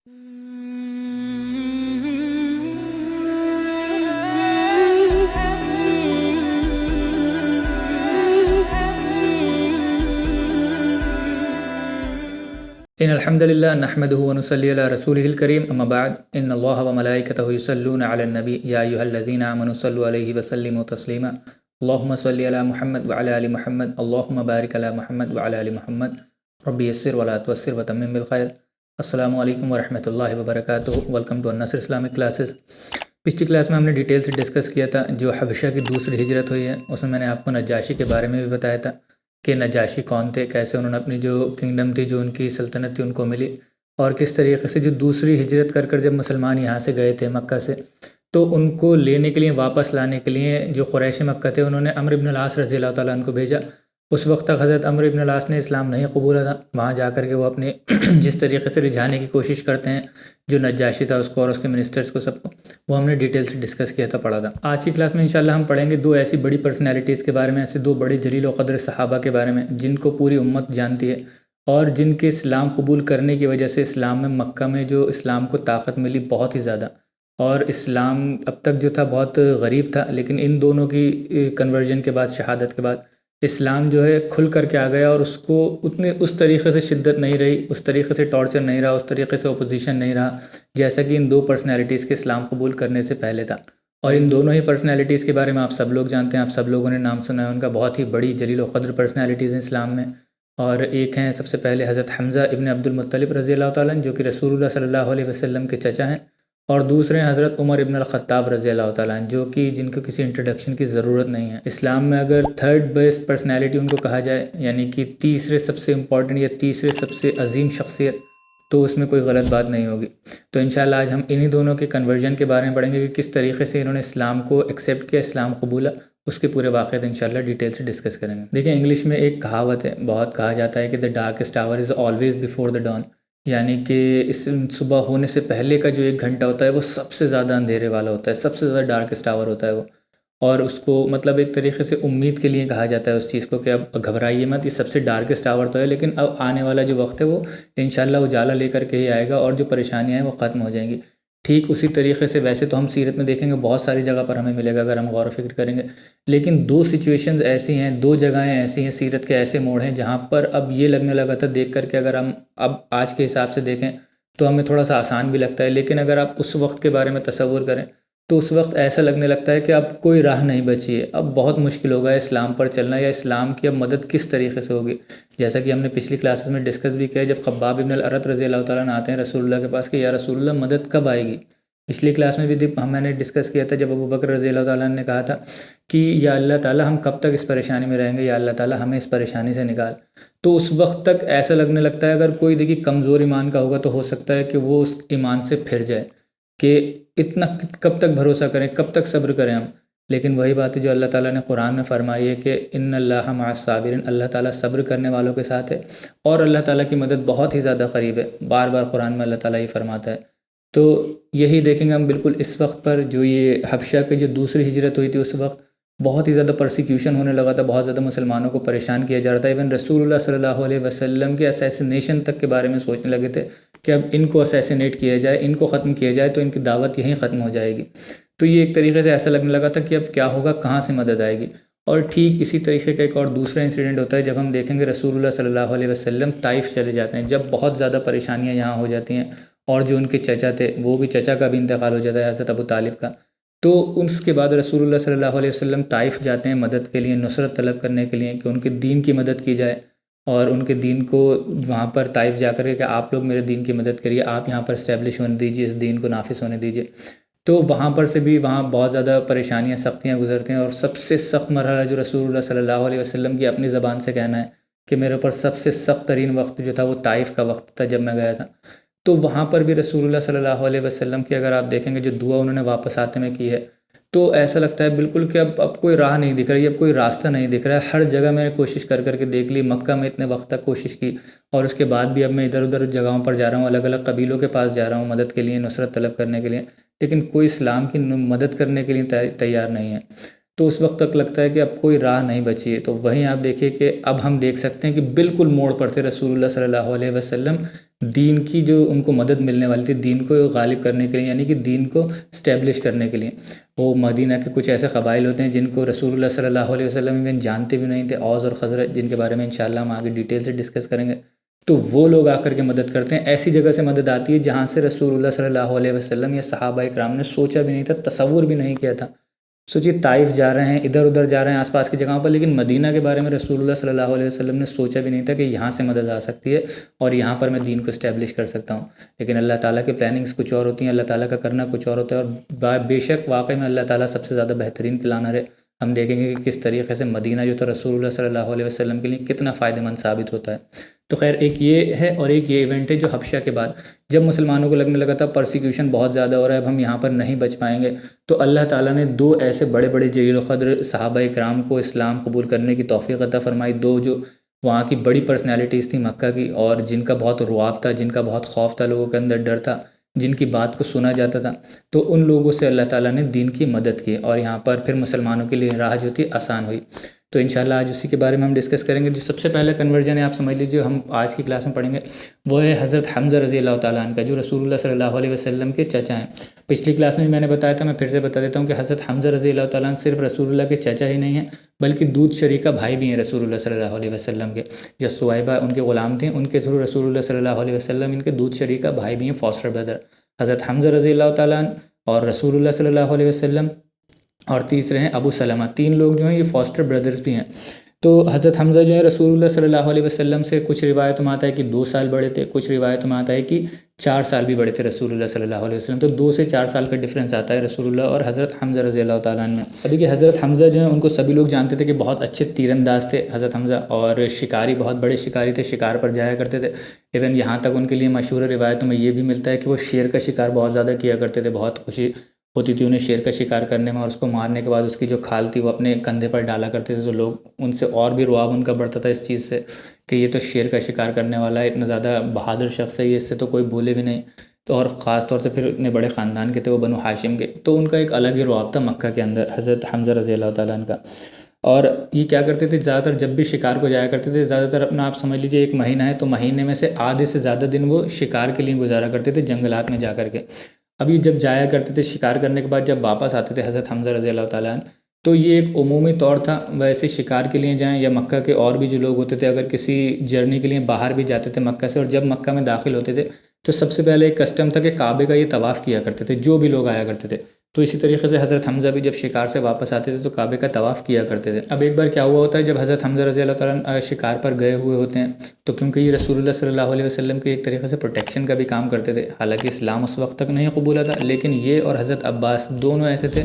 इन अल्हम्दुलिल्लाह नहमदुहु व नुसल्ली अला रसूलिहिल करीम अम्मा बाद इन्नल्लाह व मलाइकतहु युसल्लूना अलन नबी या अय्युहल्लज़ीना आमनु सल्लु अलैहि व सल्लिमु तस्लीमा अल्लाहुम्मा सल्लि अला मुहम्मद व अला आलि मुहम्मद अल्लाहुम्मा बारिक अला मुहम्मद व अला आलि मुहम्मद रब्बी यस्सिर व ला तुअस्सिर व तम्मिम बिल खैर। अस्सलामु अलैकुम व रहमतुल्लाहि व बरकातुहू। वेलकम टू अन-नस्र इस्लामिक क्लासेस। पिछली क्लास में हमने डिटेल से डिस्कस किया था जो हबशा की दूसरी हिजरत हुई है, उसमें मैंने आपको नजाशी के बारे में भी बताया था कि नजाशी कौन थे, कैसे उन्होंने अपनी जो किंगडम थी, जो उनकी सल्तनत थी, उनको मिली, और किस तरीके से जो दूसरी हिजरत कर कर जब मुसलमान यहाँ से गए थे मक्का से, तो उनको लेने के लिए, वापस लाने के लिए जो कुरैश मक्का थे उन्होंने अम्र इब्न अल-आस रज़ी अल्लाह ताला अन्हु को भेजा। उस वक्त तक हज़रत अम्र इब्न अल-आस ने इस्लाम नहीं कबूला था। वहाँ जा कर के वो अपने जिस तरीके से रिझाने की कोशिश करते हैं जो नजाशी था उसको और उसके मिनिस्टर्स को, सबको, वो हमने डिटेल से डिस्कस किया था, पढ़ा था। आज की क्लास में इंशाल्लाह हम पढ़ेंगे दो ऐसी बड़ी पर्सनैलिटीज़ के बारे में, ऐसे दो बड़े जलील व क़द्र सहाबा के बारे में जिनको पूरी उम्मत जानती है और जिनके इस्लाम कबूल करने की वजह से इस्लाम में, मक्का में जो इस्लाम को ताकत मिली बहुत ही ज़्यादा, और इस्लाम अब तक जो था बहुत गरीब था, लेकिन इन दोनों की कन्वर्जन के बाद, शहादत के बाद इस्लाम जो है खुल करके आ गया और उसको उतने उस तरीक़े से शिद्दत नहीं रही, उस तरीक़े से टॉर्चर नहीं रहा, उस तरीक़े से ओपोजिशन नहीं रहा जैसा कि इन दो पर्सनैलिटीज़ के इस्लाम कबूल करने से पहले था। और इन दोनों ही पर्सनैलिटीज़ के बारे में आप सब लोग जानते हैं, आप सब लोगों ने नाम सुना है उनका। बहुत ही बड़ी जलील व क़द्र पर्सनैलिटीज़ हैं इस्लाम में। और एक हैं सबसे पहले हज़रत हमज़ा इब्न अब्दुल मुत्तलिब रज़ी अल्लाह ताला अन्हु, जो कि रसूलुल्लाह सल्लल्लाहु अलैहि वसल्लम के चचा हैं, और दूसरे हैं हज़रत उमर इब्न अल-ख़त्ताब रज़ी अल्लाह ताला अन्हु, जो कि जिनको किसी इंट्रोडक्शन की ज़रूरत नहीं है। इस्लाम में अगर थर्ड बेस्ट पर्सनैलिटी उनको कहा जाए, यानी कि तीसरे सबसे इम्पॉर्टेंट या तीसरे सबसे अजीम शख्सियत, तो उसमें कोई गलत बात नहीं होगी। तो इंशाल्लाह आज हम इन्हीं दोनों के कन्वर्जन के बारे में पढ़ेंगे कि किस तरीके से इन्होंने इस्लाम को एक्सेप्ट किया, इस्लाम कबूला, उसके पूरे वाक़यात इंशाल्लाह डिटेल से डिस्कस करेंगे। देखिए, इंग्लिश में एक कहावत है, बहुत कहा जाता है कि the darkest hour is always before the dawn, यानी कि इस सुबह होने से पहले का जो एक घंटा होता है वो सबसे ज़्यादा अंधेरे वाला होता है, सबसे ज़्यादा डार्केस्ट आवर होता है वो। और उसको मतलब एक तरीके से उम्मीद के लिए कहा जाता है उस चीज़ को कि अब घबराइए मत, ये सबसे डार्केस्ट आवर तो है, लेकिन अब आने वाला जो वक्त है वो इंशाल्लाह उजाला लेकर के ही आएगा और जो परेशानियाँ हैं वो ख़त्म हो जाएंगी। ठीक उसी तरीके से वैसे तो हम सीरत में देखेंगे बहुत सारी जगह पर हमें मिलेगा अगर हम गौर व फिक्र करेंगे, लेकिन दो सिचुएशंस ऐसी हैं, दो जगहें ऐसी हैं, सीरत के ऐसे मोड़ हैं जहाँ पर अब ये लगने लगा था देख करके, अगर हम अब आज के हिसाब से देखें तो हमें थोड़ा सा आसान भी लगता है, लेकिन अगर आप उस वक्त के बारे में तसव्वुर करें तो उस वक्त ऐसा लगने लगता है कि अब कोई राह नहीं बची है, अब बहुत मुश्किल होगा इस्लाम पर चलना, या इस्लाम की अब मदद किस तरीके से होगी। जैसा कि हमने पिछली क्लासेस में डिस्कस भी किया, जब ख़ब्बाब इब्न अल-अरत रज़ी अल्लाह ताला अन्हु आते हैं रसूलुल्लाह के पास कि या रसूलुल्लाह मदद कब आएगी। पिछली क्लास में भी मैंने डिस्कस किया था जब अबू बकर रज़ी अल्लाह ताला ने कहा था कि या अल्लाह ताला हम कब तक इस परेशानी में रहेंगे, या अल्लाह ताला हमें इस परेशानी से निकाल। तो उस वक्त तक ऐसा लगने लगता है अगर कोई देखिए कमज़ोर ईमान का होगा तो हो सकता है कि वो उस ईमान से फिर जाए कि इतना कब तक भरोसा करें, कब तक सब्र करें हम। लेकिन वही बात है जो अल्लाह ताला ने कुरान में फरमाई है कि इन्नल्लाह मअस साबिरीन, अल्लाह ताला सब्र करने वालों के साथ है और अल्लाह ताला की मदद बहुत ही ज़्यादा क़रीब है। बार बार कुरान में अल्लाह ताला ये फरमाता है। तो यही देखेंगे हम बिल्कुल इस वक्त पर, जो ये हबशा की जो दूसरी हिजरत हुई थी उस वक्त बहुत ही ज़्यादा परसिक्यूशन होने लगा था, बहुत ज़्यादा मुसलमानों को परेशान किया जा रहा था। इवन रसूलुल्लाह सल्लल्लाहु अलैहि वसल्लम के असैसिनेशन तक के बारे में सोचने लगे थे कि अब इनको असैसिनेट किया जाए, इनको ख़त्म किया जाए तो इनकी दावत यहीं ख़त्म हो जाएगी। तो ये एक तरीके से ऐसा लगने लगा था कि अब क्या होगा, कहाँ से मदद आएगी। और ठीक इसी तरीके का एक और दूसरा इंसिडेंट होता है जब हम देखेंगे रसूलुल्लाह सल्लल्लाहु अलैहि वसल्लम ताइफ चले जाते हैं, जब बहुत ज़्यादा परेशानियाँ यहाँ हो जाती हैं और जो उनके चचा थे, वो भी चचा का भी इंतकाल हो जाता है हज़रत अबू तालिब का। तो उसके बाद रसूलुल्लाह सल्लल्लाहु अलैहि वसल्लम ताइफ जाते हैं मदद के लिए, नुसरत तलब करने के लिए कि उनके दीन की मदद की जाए, और उनके दीन को वहाँ पर ताइफ जा कर के आप लोग मेरे दीन की मदद करिए, आप यहाँ पर इस्टेब्लिश होने दीजिए, इस दीन को नाफिस होने दीजिए। तो वहाँ पर से भी वहाँ बहुत ज़्यादा परेशानियाँ, सख्तियाँ गुजरती हैं, और सबसे सख्त मरहला जो रसूलुल्लाह सल्लल्लाहु अलैहि वसल्लम की अपनी ज़बान से कहना है कि मेरे ऊपर सबसे सख्त तरीन वक्त जो था वो ताइफ का वक्त था जब मैं गया था। तो वहाँ पर भी रसूलुल्लाह सल्लल्लाहु अलैहि वसल्लम की अगर आप देखेंगे जो दुआ उन्होंने वापस आते में की है, तो ऐसा लगता है बिल्कुल कि अब कोई राह नहीं दिख रही, अब कोई रास्ता नहीं दिख रहा है। हर जगह मैंने कोशिश कर करके देख ली, मक्का में इतने वक्त तक कोशिश की, और उसके बाद भी अब मैं इधर उधर जगहों पर जा रहा हूँ, अलग अलग कबीलों के पास जा रहा हूँ मदद के लिए, नुसरत तलब करने के लिए, लेकिन कोई इस्लाम की मदद करने के लिए तैयार नहीं है। तो उस वक्त तक लगता है कि अब कोई राह नहीं बची है। तो वहीं आप देखिए कि अब हम देख सकते हैं कि बिल्कुल मोड़ पर थे रसूलुल्लाह सल्लल्लाहु अलैहि वसल्लम, दीन की जो उनको मदद मिलने वाली थी दीन को गालिब करने के लिए, यानी कि दीन को इस्टेब्लिश करने के लिए। वो मदीना के कुछ ऐसे कबाइल होते हैं जिनको रसूलुल्लाह सल्लल्लाहु अलैहि वसल्लम इवन जानते भी नहीं थे, औस और खज़रज, जिनके बारे में इंशाअल्लाह हम आगे डिटेल से डिस्कस करेंगे। तो वो लोग आकर के मदद करते हैं। ऐसी जगह से मदद आती है जहाँ से रसूलुल्लाह सल्लल्लाहु अलैहि वसल्लम या सहाबाए किराम ने सोचा भी नहीं था, तसव्वुर भी नहीं किया था। सोचिए, ताइफ जा रहे हैं, इधर उधर जा रहे हैं आसपास की जगहों पर, लेकिन मदीना के बारे में रसूलुल्लाह सल्लल्लाहु अलैहि वसल्लम ने सोचा भी नहीं था कि यहाँ से मदद आ सकती है और यहाँ पर मैं दीन को इस्टेब्लिश कर सकता हूँ। लेकिन अल्लाह ताला की प्लानिंग्स कुछ और होती हैं, अल्लाह ताला का करना कुछ और होता है। और बेशक वाकई में अल्लाह ताला सबसे ज़्यादा बेहतरीन प्लानर है। हम देखेंगे कि किस तरीके से मदीना जो था रसूलुल्लाह सल्लल्लाहु अलैहि वसल्लम के लिए कितना फ़ायदेमंद साबित होता है। तो खैर, एक ये है और एक ये इवेंट है जो हबशा के बाद जब मुसलमानों को लगने लगा था परसिक्यूशन बहुत ज़्यादा हो रहा है, अब हम यहाँ पर नहीं बच पाएंगे, तो अल्लाह ताला ने दो ऐसे बड़े बड़े जलील क़द्र सहाबाए किराम को इस्लाम कबूल करने की तौफ़ीक़ अता फ़रमाई। दो जो वहाँ की बड़ी पर्सनैलिटीज़ थी मक्का की, और जिनका बहुत रुआब था, जिनका बहुत खौफ था, लोगों के अंदर डर था, जिनकी बात को सुना जाता था, तो उन लोगों से अल्लाह ताला ने दीन की मदद की और यहाँ पर फिर मुसलमानों के लिए राह जो थी आसान हुई। तो इंशाल्लाह आज उसी के बारे में हम डिस्कस करेंगे। जो सबसे पहला कन्वर्जन है, आप समझ लीजिए, हम आज की क्लास में पढ़ेंगे, वो है हज़रत हमज़ा रज़ी अल्लाह ताला अन्हु का, जो रसूलुल्लाह सल्लल्लाहु अलैहि वसल्लम के चचा हैं। पिछली क्लास में मैंने बताया था, मैं फिर से बता देता हूँ कि हज़रत हमज़ा रज़ी अल्लाह ताला अन्हु सिर्फ रसूलुल्लाह के चचा ही नहीं हैं, बल्कि दूध शरीका भाई भी हैं रसूलुल्लाह सल्लल्लाहु अलैहि वसल्लम के। जो सुवैबा उनके ग़ुलाम थे, उनके थ्रू रसूलुल्लाह सल्लल्लाहु अलैहि वसल्लम इनके दूध शरीका भाई भी हैं, फॉस्टर ब्रदर हज़रत हमज़ा रज़ी अल्लाह ताला अन्हु और रसूलुल्लाह सल्लल्लाहु अलैहि वसल्लम, और तीसरे हैं अबू सलमा। तीन लोग जो हैं ये फॉस्टर ब्रदर्स भी हैं। तो हज़रत हमज़ा जो है रसूलुल्लाह सल्लल्लाहु अलैहि वसल्लम से कुछ रिवायतों में आता है कि 2 साल बड़े थे, कुछ रिवायतों में आता है कि 4 साल भी बड़े थे रसूलुल्लाह सल्लल्लाहु अलैहि वसल्लम। तो 2 से 4 साल का डिफरेंस आता है रसूलुल्लाह और हज़रत हमज़ा रज़ी अल्लाह ताला अन्हु में। देखिए, हज़रत हमज़ा जो है उनको सभी लोग जानते थे कि बहुत अच्छे तीरंदाज थे हज़रत हमज़ा, और शिकारी, बहुत बड़े शिकारी थे, शिकार पर जाया करते थे। इवन यहाँ तक उनके लिए मशहूर रिवायतों में ये भी मिलता है कि वो शेर का शिकार बहुत ज़्यादा किया करते थे। बहुत खुशी होती थी उन्हें शेर का शिकार करने में, और उसको मारने के बाद उसकी जो खाल थी वो अपने कंधे पर डाला करते थे। तो लोग उनसे और भी रुआब उनका बढ़ता था इस चीज़ से कि ये तो शेर का शिकार करने वाला है, इतना ज़्यादा बहादुर शख्स है ये, इससे तो कोई बोले भी नहीं। तो और ख़ास तौर से फिर इतने बड़े ख़ानदान के थे वो, बनु हाशिम के, तो उनका एक अलग ही रुआब था मक्का के अंदर हज़रत हमज़ा रज़ी अल्लाह ताला अन्हु का। और ये क्या करते थे, ज़्यादातर जब भी शिकार को जाया करते थे, ज़्यादातर अपना आप समझ लीजिए 1 महीना है, तो महीने में से आधे से ज़्यादा दिन वो शिकार के लिए गुजारा करते थे जंगलात में जा कर के। अभी जब जाया करते थे शिकार करने के बाद, जब वापस आते थे हज़रत हमज़ा रज़ी अल्लाह ताला अन्हु, तो ये एक उमूमी तौर था। वैसे शिकार के लिए जाएं या मक्का के और भी जो लोग होते थे, अगर किसी जर्नी के लिए बाहर भी जाते थे मक्का से, और जब मक्का में दाखिल होते थे, तो सबसे पहले एक कस्टम था कि काबे का ये तवाफ़ किया करते थे जो भी लोग आया करते थे। तो इसी तरीके से हज़रत हमज़ा भी जब शिकार से वापस आते थे तो काबे का तवाफ़ किया करते थे। अब एक बार क्या हुआ होता है, जब हज़रत हमज़ा रज़ी अल्लाह ताला अन्हु शिकार पर गए हुए होते हैं, तो क्योंकि ये रसूलुल्लाह सल्लल्लाहु अलैहि वसल्लम के एक तरीके से प्रोटेक्शन का भी काम करते थे, हालांकि इस्लाम उस वक्त तक नहीं कबूला था, लेकिन ये और हज़रत अब्बास दोनों ऐसे थे,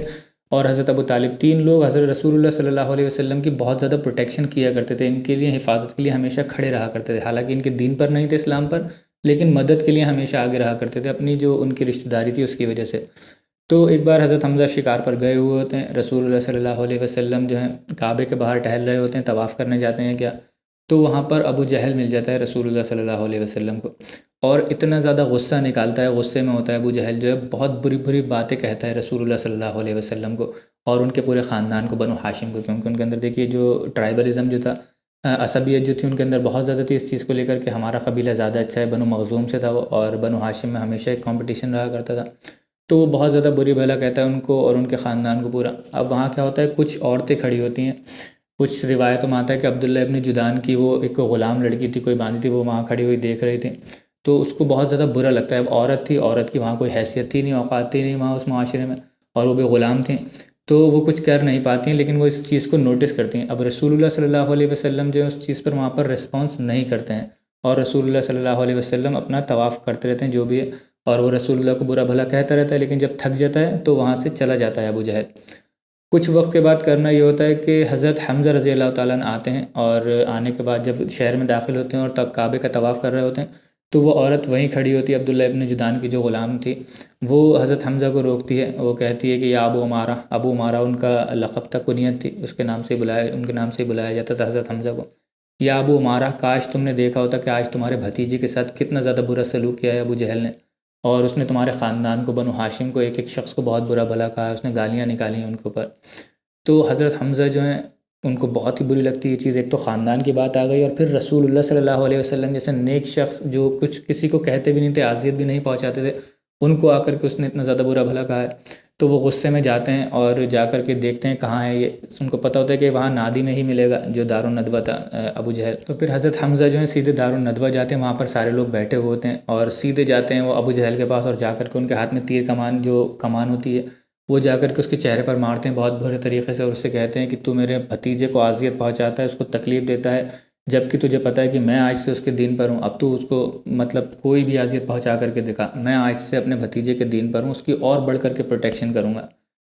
और हज़रत अबू तालिब, 3 लोग हज़रत रसूलुल्लाह सल्लल्लाहु अलैहि वसल्लम की बहुत ज़्यादा प्रोटेक्शन किया करते थे, इनके लिए हिफाजत के लिए हमेशा खड़े रहा करते थे। हालांकि इनके दीन पर नहीं थे, इस्लाम पर, लेकिन मदद के लिए हमेशा आगे रहा करते थे, अपनी जो उनकी रिश्तेदारी थी उसकी वजह से। तो एक बार हज़रत हमज़ा शिकार पर गए हुए होते हैं, रसूलुल्लाह सल्लल्लाहु अलैहि वसल्लम जो हैं काबे के बाहर टहल रहे होते हैं, तवाफ़ करने जाते हैं क्या, तो वहाँ पर अबू जहल मिल जाता है रसूलुल्लाह सल्लल्लाहु अलैहि वसल्लम को, और इतना ज़्यादा गुस्सा निकालता है, गुस्से में होता है अबू जहल जो है, बहुत बुरी बुरी बातें कहता है रसूलुल्लाह सल्लल्लाहु अलैहि वसल्लम को और उनके पूरे ख़ानदान को, बनु हाशिम को, क्योंकि उनके अंदर देखिए जो ट्राइबलिज़म जो था, असबियत जो थी उनके अंदर बहुत ज़्यादा थी इस चीज़ को लेकर के, हमारा कबीला ज़्यादा अच्छा है। बनु मखज़ूम से था वो, और बनु हाशिम में हमेशा एक कॉम्पिटिशन रहा करता था, तो वो बहुत ज़्यादा बुरी भला कहता है उनको और उनके ख़ानदान को पूरा। अब वहाँ क्या होता है, कुछ औरतें खड़ी होती हैं, कुछ रिवायतों में आता है कि अब्दुल्ला इब्न जुदान की वो एक ग़ुलाम लड़की थी, कोई बांधी थी, वो वहाँ खड़ी हुई देख रही थी, तो उसको बहुत ज़्यादा बुरा लगता है। अब औरत थी, औरत की वहाँ कोई हैसियत थी नहीं, औकात थी नहीं वहाँ उस माशरे में, और वो भी ग़ुलाम थी, तो वो कुछ कर नहीं पाती हैं, लेकिन वो इस चीज़ को नोटिस करती हैं। अब रसूलुल्लाह सल्लल्लाहु अलैहि वसल्लम जो है उस चीज़ पर वहाँ पर रिस्पॉन्स नहीं करते हैं, और रसूलुल्लाह सल्लल्लाहु अलैहि वसल्लम अपना तवाफ़ करते रहते हैं जो भी है, और वो रसूलुल्लाह को बुरा भला कहता रहता है, लेकिन जब थक जाता है तो वहाँ से चला जाता है अबू जहल। कुछ वक्त के बाद करना ये होता है कि हज़रत हमज़ा रज़ी अल्लाह ताला अन्हु आते हैं, और आने के बाद जब शहर में दाखिल होते हैं और तब काबे का तवाफ़ कर रहे होते हैं, तो वो औरत वहीं खड़ी होती है, अब्दुल्ला इब्न जुदान की जो ग़ुलाम थी, वो हज़रत हमज़ा को रोकती है। वो कहती है कि या अबू उमारा, अबू उमारा उनका लक़ब था, कुनियत थी, उसके नाम से बुलाया, उनके नाम से बुलाया जाता था हज़रत हमज़ा को। या अबू उमारा, काश तुमने देखा होता कि आज तुम्हारे भतीजे के साथ कितना ज़्यादा बुरा सलूक किया है अबू जहल ने, और उसने तुम्हारे ख़ानदान को, बनु हाशिम को, एक एक शख्स को बहुत बुरा भला कहा है, उसने गालियाँ निकाली हैं उनके ऊपर। तो हज़रत हमज़ा जो हैं उनको बहुत ही बुरी लगती है ये चीज़। एक तो ख़ानदान की बात आ गई और फिर रसूलुल्लाह सल्लल्लाहु अलैहि वसल्लम जैसे नेक शख्स जो कुछ किसी को कहते भी नहीं थे, आज़ियत भी नहीं पहुँचाते थे, उनको आकर के उसने इतना ज़्यादा बुरा भला कहा है। तो वो गुस्से में जाते हैं और जा कर के देखते हैं कहाँ है ये। उनको पता होता है कि वहाँ नादी में ही मिलेगा जो दारुन नदवा था अबू जहल। तो फिर हज़रत हमज़ा जो है सीधे दारुन नदवा जाते हैं, वहाँ पर सारे लोग बैठे हुए होते हैं और सीधे जाते हैं वो अबू जहल के पास और जा कर के उनके हाथ में तीर कमान जो कमान होती है वो जा कर के उसके चेहरे पर मारते हैं बहुत बुरे तरीके से और उससे कहते हैं कि तू मेरे भतीजे को अजियत पहुँचाता है, उसको तकलीफ़ देता है, जबकि तुझे पता है कि मैं आज से उसके दीन पर हूँ। अब तू उसको मतलब कोई भी अजियत पहुँचा करके दिखा, मैं आज से अपने भतीजे के दीन पर हूँ, उसकी और बढ़ कर के प्रोटेक्शन करूँगा।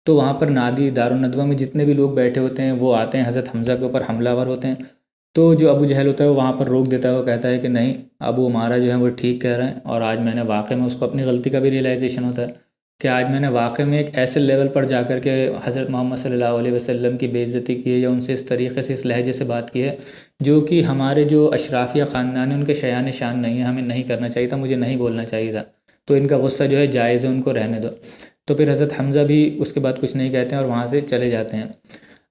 तो वहाँ पर नादी दारुन नदवा में जितने भी लोग बैठे होते हैं वो आते हैं, हज़रत हमज़ा के ऊपर हमलावर होते हैं। तो जो अबू जहल होता है वो वहाँ पर रोक देता है, वो कहता है कि नहीं, अबू हमारा जो है वो ठीक कह रहे हैं और आज मैंने वाकई में, उसको अपनी गलती का भी रियलाइजेशन होता है कि आज मैंने वाकई में एक ऐसे लेवल पर जा कर के हज़रत मोहम्मद सल्लल्लाहु अलैहि वसल्लम की बेइज़्ज़ती की है या उनसे इस तरीके से इस लहजे से बात की है जो कि हमारे जो अशराफिया ख़ानदान है उनके शयान शान नहीं है, हमें नहीं करना चाहिए था, मुझे नहीं बोलना चाहिए था। तो इनका गुस्सा जो है जायज़ है, उनको रहने दो। तो फिर हज़रत हमज़ा भी उसके बाद कुछ नहीं कहते हैं और वहाँ से चले जाते हैं।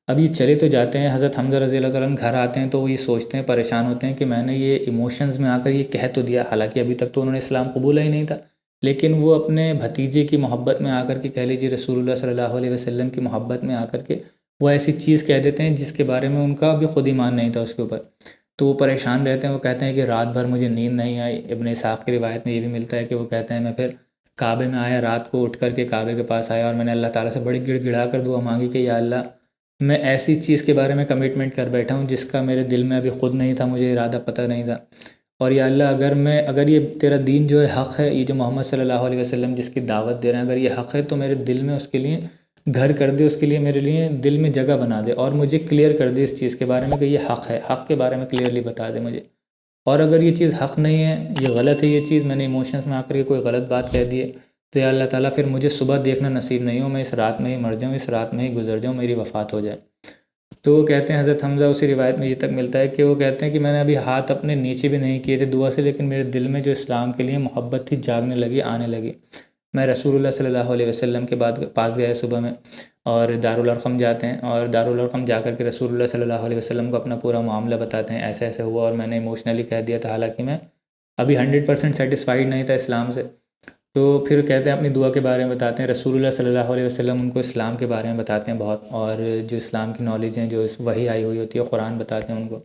अब ये चले तो जाते हैं, हज़रत हमज़ा रज़ी अल्लाह ताला अन्हु घर आते हैं तो वो ये सोचते हैं, परेशान होते हैं कि मैंने ये इमोशंस में आकर ये कह तो दिया, हालांकि अभी तक तो उन्होंने इस्लाम कबूला ही नहीं था, लेकिन वो अपने भतीजे की मोहब्बत में आकर के, कह लीजिए रसूलुल्लाह सल्लल्लाहु अलैहि वसल्लम की मोहब्बत में आकर के वो ऐसी चीज़ कह देते हैं जिसके बारे में उनका भी खुद ईमान नहीं था उसके ऊपर। तो वो परेशान रहते हैं, वो कहते हैं कि रात भर मुझे नींद नहीं आई। इब्न इस्हाक़ की रिवायत में ये भी मिलता है कि वो कहते हैं मैं फिर काबे में आया, रात को उठ कर के काबे के पास आया और मैंने अल्लाह ताला से बड़ी गिड़गिड़ा कर दुआ मांगी कि या अल्लाह, मैं ऐसी चीज़ के बारे में कमिटमेंट कर बैठा हूँ जिसका मेरे दिल में अभी ख़ुद नहीं था, मुझे इरादा पता नहीं था। और या अल्लाह, अगर ये तेरा दीन जो है हक़ है, ये जो मोहम्मद सल्लल्लाहु अलैहि वसल्लम जिसकी दावत दे रहे हैं, अगर ये हक़ है तो मेरे दिल में उसके लिए घर कर दे, उसके लिए मेरे लिए दिल में जगह बना दे और मुझे क्लियर कर दे इस चीज़ के बारे में कि ये हक़ है, हक़ के बारे में क्लियरली बता दे मुझे। और अगर ये चीज़ हक़ नहीं है, ये गलत है, ये चीज़ मैंने इमोशंस में आकर के कोई गलत बात कह दी है, तो या अल्लाह ताला फिर मुझे सुबह देखना नसीब नहीं हो, मैं इस रात में ही मर जाऊँ, इस रात में ही गुजर जाऊँ, मेरी वफ़ात हो जाए। तो वो कहते हैं, हज़रत हमज़ा उसी रिवायत में ये तक मिलता है कि वो कहते हैं कि मैंने अभी हाथ अपने नीचे भी नहीं किए थे दुआ से, लेकिन मेरे दिल में जो इस्लाम के लिए मोहब्बत थी जागने लगी, आने लगी। मैं रसूलुल्लाह सल्लल्लाहु अलैहि वसल्लम के पास गया सुबह में और दारुल अरक़म जाते हैं और दारुल अरक़म जा कर के रसूलुल्लाह सल्लल्लाहु अलैहि वसल्लम को अपना पूरा मामला बताते हैं, ऐसे ऐसे हुआ और मैंने इमोशनली कह दिया था, हालांकि मैं अभी 100% सेटिस्फाइड नहीं था इस्लाम से। तो फिर कहते हैं अपनी दुआ के बारे में बताते हैं, रसूलुल्लाह सल्लल्लाहु अलैहि वसल्लम उनको इस्लाम के बारे में बताते हैं बहुत, और जो इस्लाम की नॉलेज हैं, जो वही आई हुई होती है, कुरान बताते हैं उनको।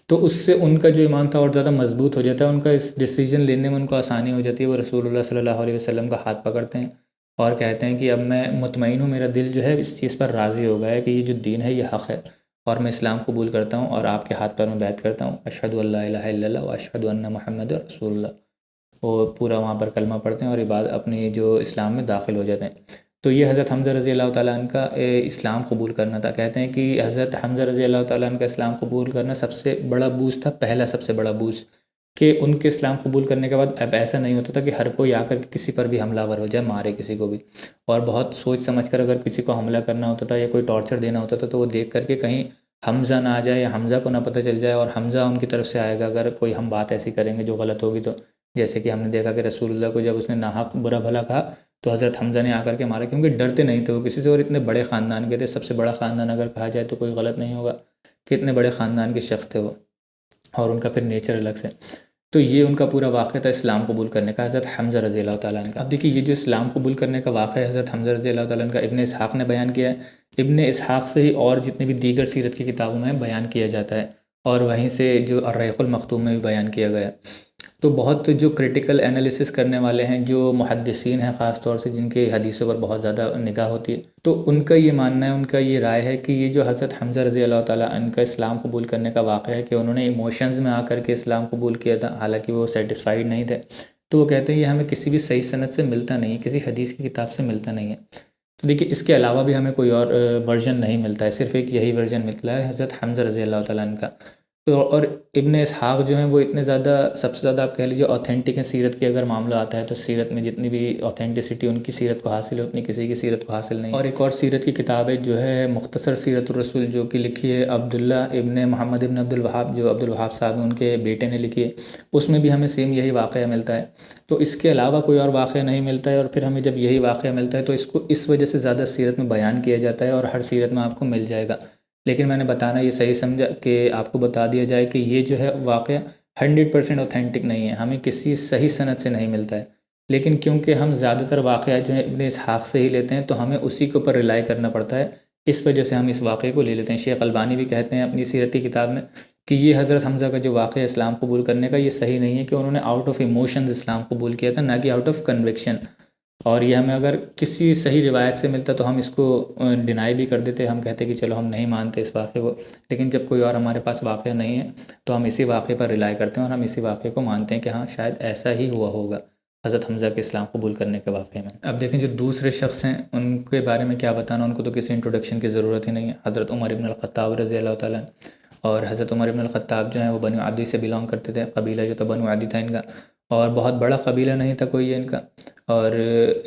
तो उससे उनका जो ईमान था और ज़्यादा मजबूत हो जाता है, उनका इस डिसीजन लेने में उनको आसानी हो जाती है। वो रसूलुल्लाह सल्लल्लाहु अलैहि वसल्लम का हाथ पकड़ते हैं और कहते हैं कि अब मैं मुतमईन हूँ, मेरा दिल जो है इस चीज़ पर राज़ी हो गया है कि ये जो दीन है ये हक़ है और मैं इस्लाम कबूल करता हूँ और आपके हाथ पर मैं बैत करता हूँ, अशहदु अल्ला इलाहा इल्लल्लाह व अशहदु अन्ना मुहम्मदुर रसूलुल्लाह। वो पूरा वहाँ पर कलमा पढ़ते हैं और इबादत अपनी जो इस्लाम में दाखिल हो जाते हैं। तो ये हज़रत हमज़ा रज़ी अल्लाह ताला अन्हु का इस्लाम कबूल करना था। कहते हैं कि हज़रत हमज़ा रज़ी अल्लाह ताला अन्हु का इस्लाम कबूल करना सबसे बड़ा बूस्ट था, पहला सबसे बड़ा बूस्ट, कि उनके इस्लाम कबूल करने के बाद अब ऐसा नहीं होता था कि हर कोई आकर के किसी पर भी हमलावर हो जाए, मारे किसी को भी। और बहुत सोच समझ कर अगर किसी को हमला करना होता था या कोई टॉर्चर देना होता था तो वो देख करके कहीं हमज़ा ना आ जाए या हमज़ा को ना पता चल जाए और हमज़ा उनकी तरफ से आएगा अगर कोई हम बात ऐसी करेंगे जो गलत होगी तो। जैसे कि हमने देखा कि रसूलुल्लाह को जब उसने नाहक बुरा भला कहा तो हज़रत हमज़ा ने आकर के मारा, क्योंकि डरते नहीं थे वो किसी से और इतने बड़े ख़ानदान के थे, सबसे बड़ा ख़ानदान अगर कहा जाए तो कोई गलत नहीं होगा कि इतने बड़े ख़ानदान के शख्स थे वो, और उनका फिर नेचर अलग से। तो ये उनका पूरा वाक़या था इस्लाम कबूल करने का, हज़रत हमज़ा रज़ी अल्लाह ताला अन्हु का। अब देखिए ये जो इस्लाम कबूल करने का वाक़या है हज़रत हमज़ा रज़ी अल्लाह ताला अन्हु का, इब्न इसहाक़ ने बयान किया है। इब्न इसहाक़ से ही और जितने भी दीगर सीरत की किताबों में बयान किया जाता है और वहीं से जो अर्रहीक़ुल मख़तूम में भी बयान किया गया है। तो बहुत जो क्रिटिकल एनालिसिस करने वाले हैं, जो मुहद्दिसीन हैं ख़ास तौर से, जिनके हदीसों पर बहुत ज़्यादा निगाह होती है, तो उनका ये मानना है, उनका ये राय है कि ये जो हज़रत हमज़ा रज़ी अल्लाह ताला अन्हु का इस्लाम कबूल करने का वाक़या है कि उन्होंने इमोशंस में आकर के इस्लाम कबूल किया था, हालांकि वो सेटिस्फाइड नहीं थे। तो वो कहते हैं ये हमें किसी भी सही सनद से मिलता नहीं है, किसी हदीस की किताब से मिलता नहीं है। तो देखिए इसके अलावा भी हमें कोई और वर्जन नहीं मिलता है, सिर्फ़ एक यही वर्जन मिलता है हज़रत हमज़ा रज़ी अल्लाह ताला अन्हु का। तो और इब्न इसहाक़ जो हैं वो इतने ज़्यादा, सबसे ज़्यादा आप कह लीजिए ऑथेंटिक हैं सीरत की अगर मामला आता है तो। सीरत में जितनी भी ऑथेंटिसिटी उनकी सीरत को हासिल है उतनी किसी की सीरत को हासिल नहीं। और एक और सीरत की किताब है जो है मुख्तसर सीरतुर रसूल, जो कि लिखी है अब्दुल्ला इब्न मोहम्मद इब्न अब्दुल वहाब, जो अब्दुल वहाब साहब हैं उनके बेटे ने लिखी है। उसमें भी हमें सेम यही वाक़या मिलता है। तो इसके अलावा कोई और वाक़या नहीं मिलता है, और फिर हमें जब यही वाक़या मिलता है तो इसको इस वजह से ज़्यादा सीरत में बयान किया जाता है और हर सीरत में आपको मिल जाएगा। लेकिन मैंने बताना ये सही समझा कि आपको बता दिया जाए कि ये जो है वाक़या 100% ऑथेंटिक नहीं है, हमें किसी सही सनद से नहीं मिलता है। लेकिन क्योंकि हम ज़्यादातर वाक़यात जो है इब्न इसहाक़ से ही लेते हैं, तो हमें उसी के ऊपर रिलाई करना पड़ता है। इस वजह से हम इस वाक़े को ले लेते हैं। शेख अलबानी भी कहते हैं अपनी सीरती किताब में कि ये हज़रत हमज़ा का जो वाक़या इस्लाम कबूल करने का, ये सही नहीं है कि उन्होंने आउट ऑफ इमोशंस इस्लाम कबूल किया था, ना कि आउट ऑफ कन्विक्शन। और ये हमें अगर किसी सही रिवायत से मिलता तो हम इसको डिनाई भी कर देते, हम कहते कि चलो हम नहीं मानते इस वाक़े को। लेकिन जब कोई और हमारे पास वाक़या नहीं है तो हम इसी वाक़े पर रिलाई करते हैं और हम इसी वाक़े को मानते हैं कि हाँ शायद ऐसा ही हुआ होगा हज़रत हमज़ा के इस्लाम कबूल करने के वाक़े में। अब देखें जो दूसरे शख्स हैं उनके बारे में क्या बताना, उनको तो किसी इंट्रोडक्शन की ज़रूरत ही नहीं है। हज़रत उमर इब्न अल-ख़त्ताब रज़ी अल्लाह तआला। और हज़रत उमर इब्न अल-ख़त्ताब जो हैं वो बनु अदी से बिलोंग करते थे, कबीला जो था बनु अदी था इनका, और बहुत बड़ा कबीला नहीं था कोई ये इनका। और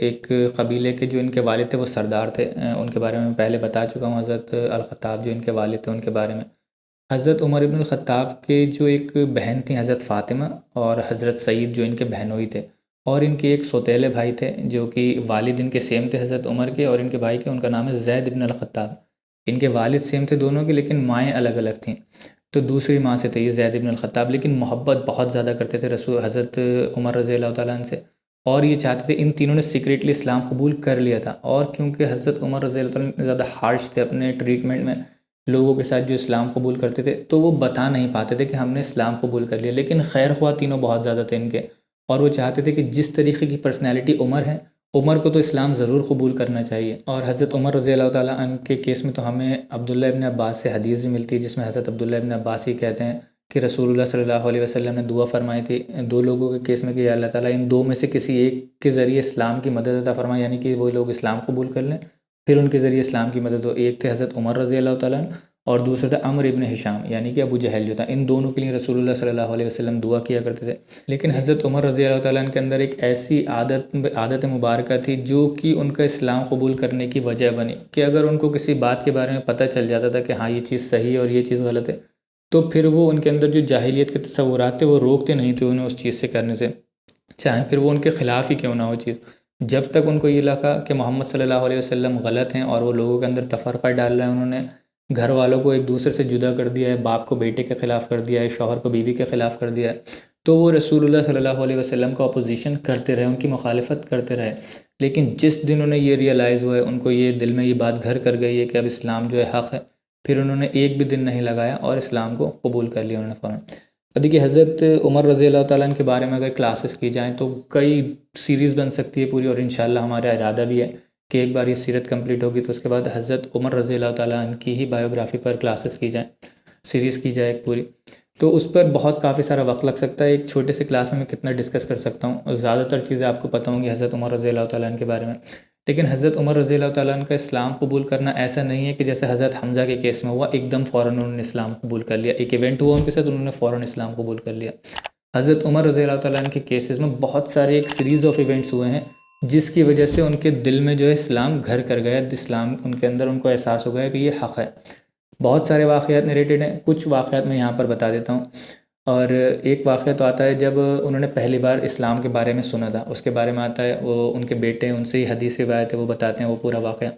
एक कबीले के जो इनके वालिद थे वो सरदार थे, उनके बारे में पहले बता चुका हूँ। हज़रत अल-ख़त्ताब जो इनके वालिद थे उनके बारे में। हज़रत उमर इब्न अल-ख़त्ताब के जो एक बहन थी हज़रत फ़ातिमा, और हज़रत सईद जो इनके बहनोई थे, और इनके एक सौतेले भाई थे जो कि वालिद इनके सेम थे हज़रत उमर के और इनके भाई के, उनका नाम है ज़ैद इब्न अल-ख़त्ताब। इनके वालिद सेम थे दोनों के, लेकिन माएँ अलग अलग थीं। तो दूसरी माँ से थे ये ज़ैद इब्न अल-ख़त्ताब, लेकिन मोहब्बत बहुत ज़्यादा करते थे रसूल हज़रत उमर रज़ी अल्लाह तआला अन्हु से। और ये चाहते थे, इन तीनों ने सीक्रेटली इस्लाम कबूल कर लिया था। और क्योंकि हज़रत उमर रज़ी अल्लाह तआला ज़्यादा हार्श थे अपने ट्रीटमेंट में लोगों के साथ जो इस्लाम कबूल करते थे, तो वो बता नहीं पाते थे कि हमने इस्लाम कबूल कर लिया। लेकिन खैर ख्वाह तीनों बहुत ज़्यादा थे इनके, और वो चाहते थे कि जिस तरीके की पर्सनैलिटी उमर है, उमर को तो इस्लाम ज़रूर कबूल करना चाहिए। और हज़रत उमर रज़ी अल्लाह तआला अन्हु के केस में तो हमें अब्दुल्ला इब्न अब्बास से हदीस भी मिलती है, जिसमें हज़रत अब्दुल्ला इब्न अब्बास ही कहते हैं कि रसूलुल्लाह सल्लल्लाहु अलैहि वसल्लम ने दुआ फरमाई थी दो लोगों के केस में कि या अल्लाह ताला इन दो में से किसी एक के ज़रिए इस्लाम की मदद अता फरमाए, यानी कि वो लोग इस्लाम कबूल कर लें, फिर उनके ज़रिए इस्लाम की मदद हो। एक थे हज़रत उमर रज़ी अल्लाह तआला अन्हु, और दूसरा था अम्र इब्न हिशाम यानी कि अबू जहल जो था। इन दोनों के लिए रसूलुल्लाह सल्लल्लाहु अलैहि वसल्लम दुआ किया करते थे। लेकिन हज़रत उमर रज़ी अल्लाह तआला अन्हु के अंदर एक ऐसी आदत मुबारका थी जो कि उनका इस्लाम कबूल करने की वजह बनी, कि अगर उनको किसी बात के बारे में पता चल जाता था कि हाँ ये चीज़ सही है और ये चीज़ गलत है, तो फिर वो उनके अंदर जो जाहिलियत के तसव्वुरात थे वो रोकते नहीं थे उन्हें उस चीज़ से करने से, चाहे फिर वो उनके ख़िलाफ़ ही क्यों ना हो चीज़। जब तक उनको ये लगा कि मोहम्मद सल्लल्लाहु अलैहि वसल्लम गलत हैं और वो लोगों के अंदर तफ़रक़ा डाल रहे हैं, उन्होंने घर वालों को एक दूसरे से जुदा कर दिया है, बाप को बेटे के ख़िलाफ़ कर दिया है, शौहर को बीवी के ख़िलाफ़ कर दिया है, तो वो रसूलुल्लाह सल्लल्लाहु अलैहि वसल्लम का अपोजिशन करते रहे, उनकी मुखालफत करते रहे। लेकिन जिस दिन उन्हें ये रियलाइज़ हुआ है, उनको ये दिल में ये बात घर कर गई है कि अब इस्लाम जो है हक़ है, फिर उन्होंने एक भी दिन नहीं लगाया और इस्लाम को कबूल कर लिया उन्होंने फ़ौरन। अब देखिए हज़रत उमर रज़ी अल्लाह तआला अन्हु के बारे में अगर क्लासेस की जाएँ तो कई सीरीज़ बन सकती है पूरी, और इंशाअल्लाह हमारा इरादा भी है कि एक बार ये सीरत कंप्लीट होगी तो उसके बाद हज़रत उमर रज़ी अल्लाह तआला अन्हु की ही बायोग्राफ़ी पर क्लासेस की जाएँ, सीरीज़ की जाए एक पूरी। तो उस पर बहुत काफ़ी सारा वक्त लग सकता है। एक छोटे से क्लास में मैं कितना डिस्कस कर सकता हूँ, ज़्यादातर चीज़ें आपको पता होंगी हज़रत उमर रज़ी अल्लाह तआला अन्हु के बारे में। लेकिन हज़रत उमर रज़ी अल्लाह तआला अन्हु का इस्लाम कबूल करना ऐसा नहीं है कि जैसे हज़रत हमज़ा के केस में हुआ, एकदम फ़ौरन उन्होंने इस्लाम कबूल कर लिया। एक इवेंट हुआ उनके साथ, उन्होंने फ़ौरन इस्लाम कबूल कर लिया। हज़रत उमर रज़ी अल्लाह तआला अन्हु के केसेस में बहुत सारे एक सीरीज़ ऑफ इवेंट्स हुए हैं जिसकी वजह से उनके दिल में जो है इस्लाम घर कर गया, इस्लाम उनके अंदर उनको एहसास हो गया कि ये हक़ है। बहुत सारे वाक़यात नरेटेड हैं, कुछ वाक़यात मैं यहाँ पर बता देता हूँ। और एक वाक़या तो आता है जब उन्होंने पहली बार इस्लाम के बारे में सुना था, उसके बारे में आता है, वो उनके बेटे हैं उनसे ही हदीस रिवायत है, वो बताते हैं वो पूरा वाक़या।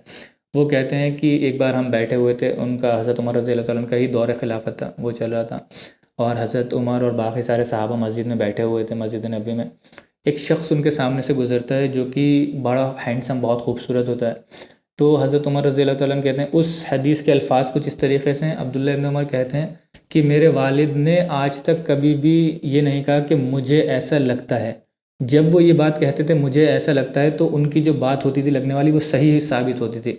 वो कहते हैं कि एक बार हम बैठे हुए थे, उनका हज़रत उमर रज़ी अल्लाह तआला अन्हु का ही दौर ख़िलाफ़त था, वो चल रहा था, और हज़रत उमर और बाकी सारे सहाबा मस्जिद में बैठे हुए थे, मस्जिद नबवी में। एक शख्स उनके सामने से गुज़रता है जो कि बड़ा हैंडसम, बहुत खूबसूरत होता है। तो हज़रत उमर रज़ी अल्लाह तआला अन्हु कहते हैं, उस हदीस के अल्फाज कुछ इस तरीके से हैं, अब्दुल्ला इब्न उमर कहते हैं कि मेरे वालिद ने आज तक कभी भी ये नहीं कहा कि मुझे ऐसा लगता है। जब वो ये बात कहते थे मुझे ऐसा लगता है, तो उनकी जो बात होती थी लगने वाली वो सही साबित होती थी।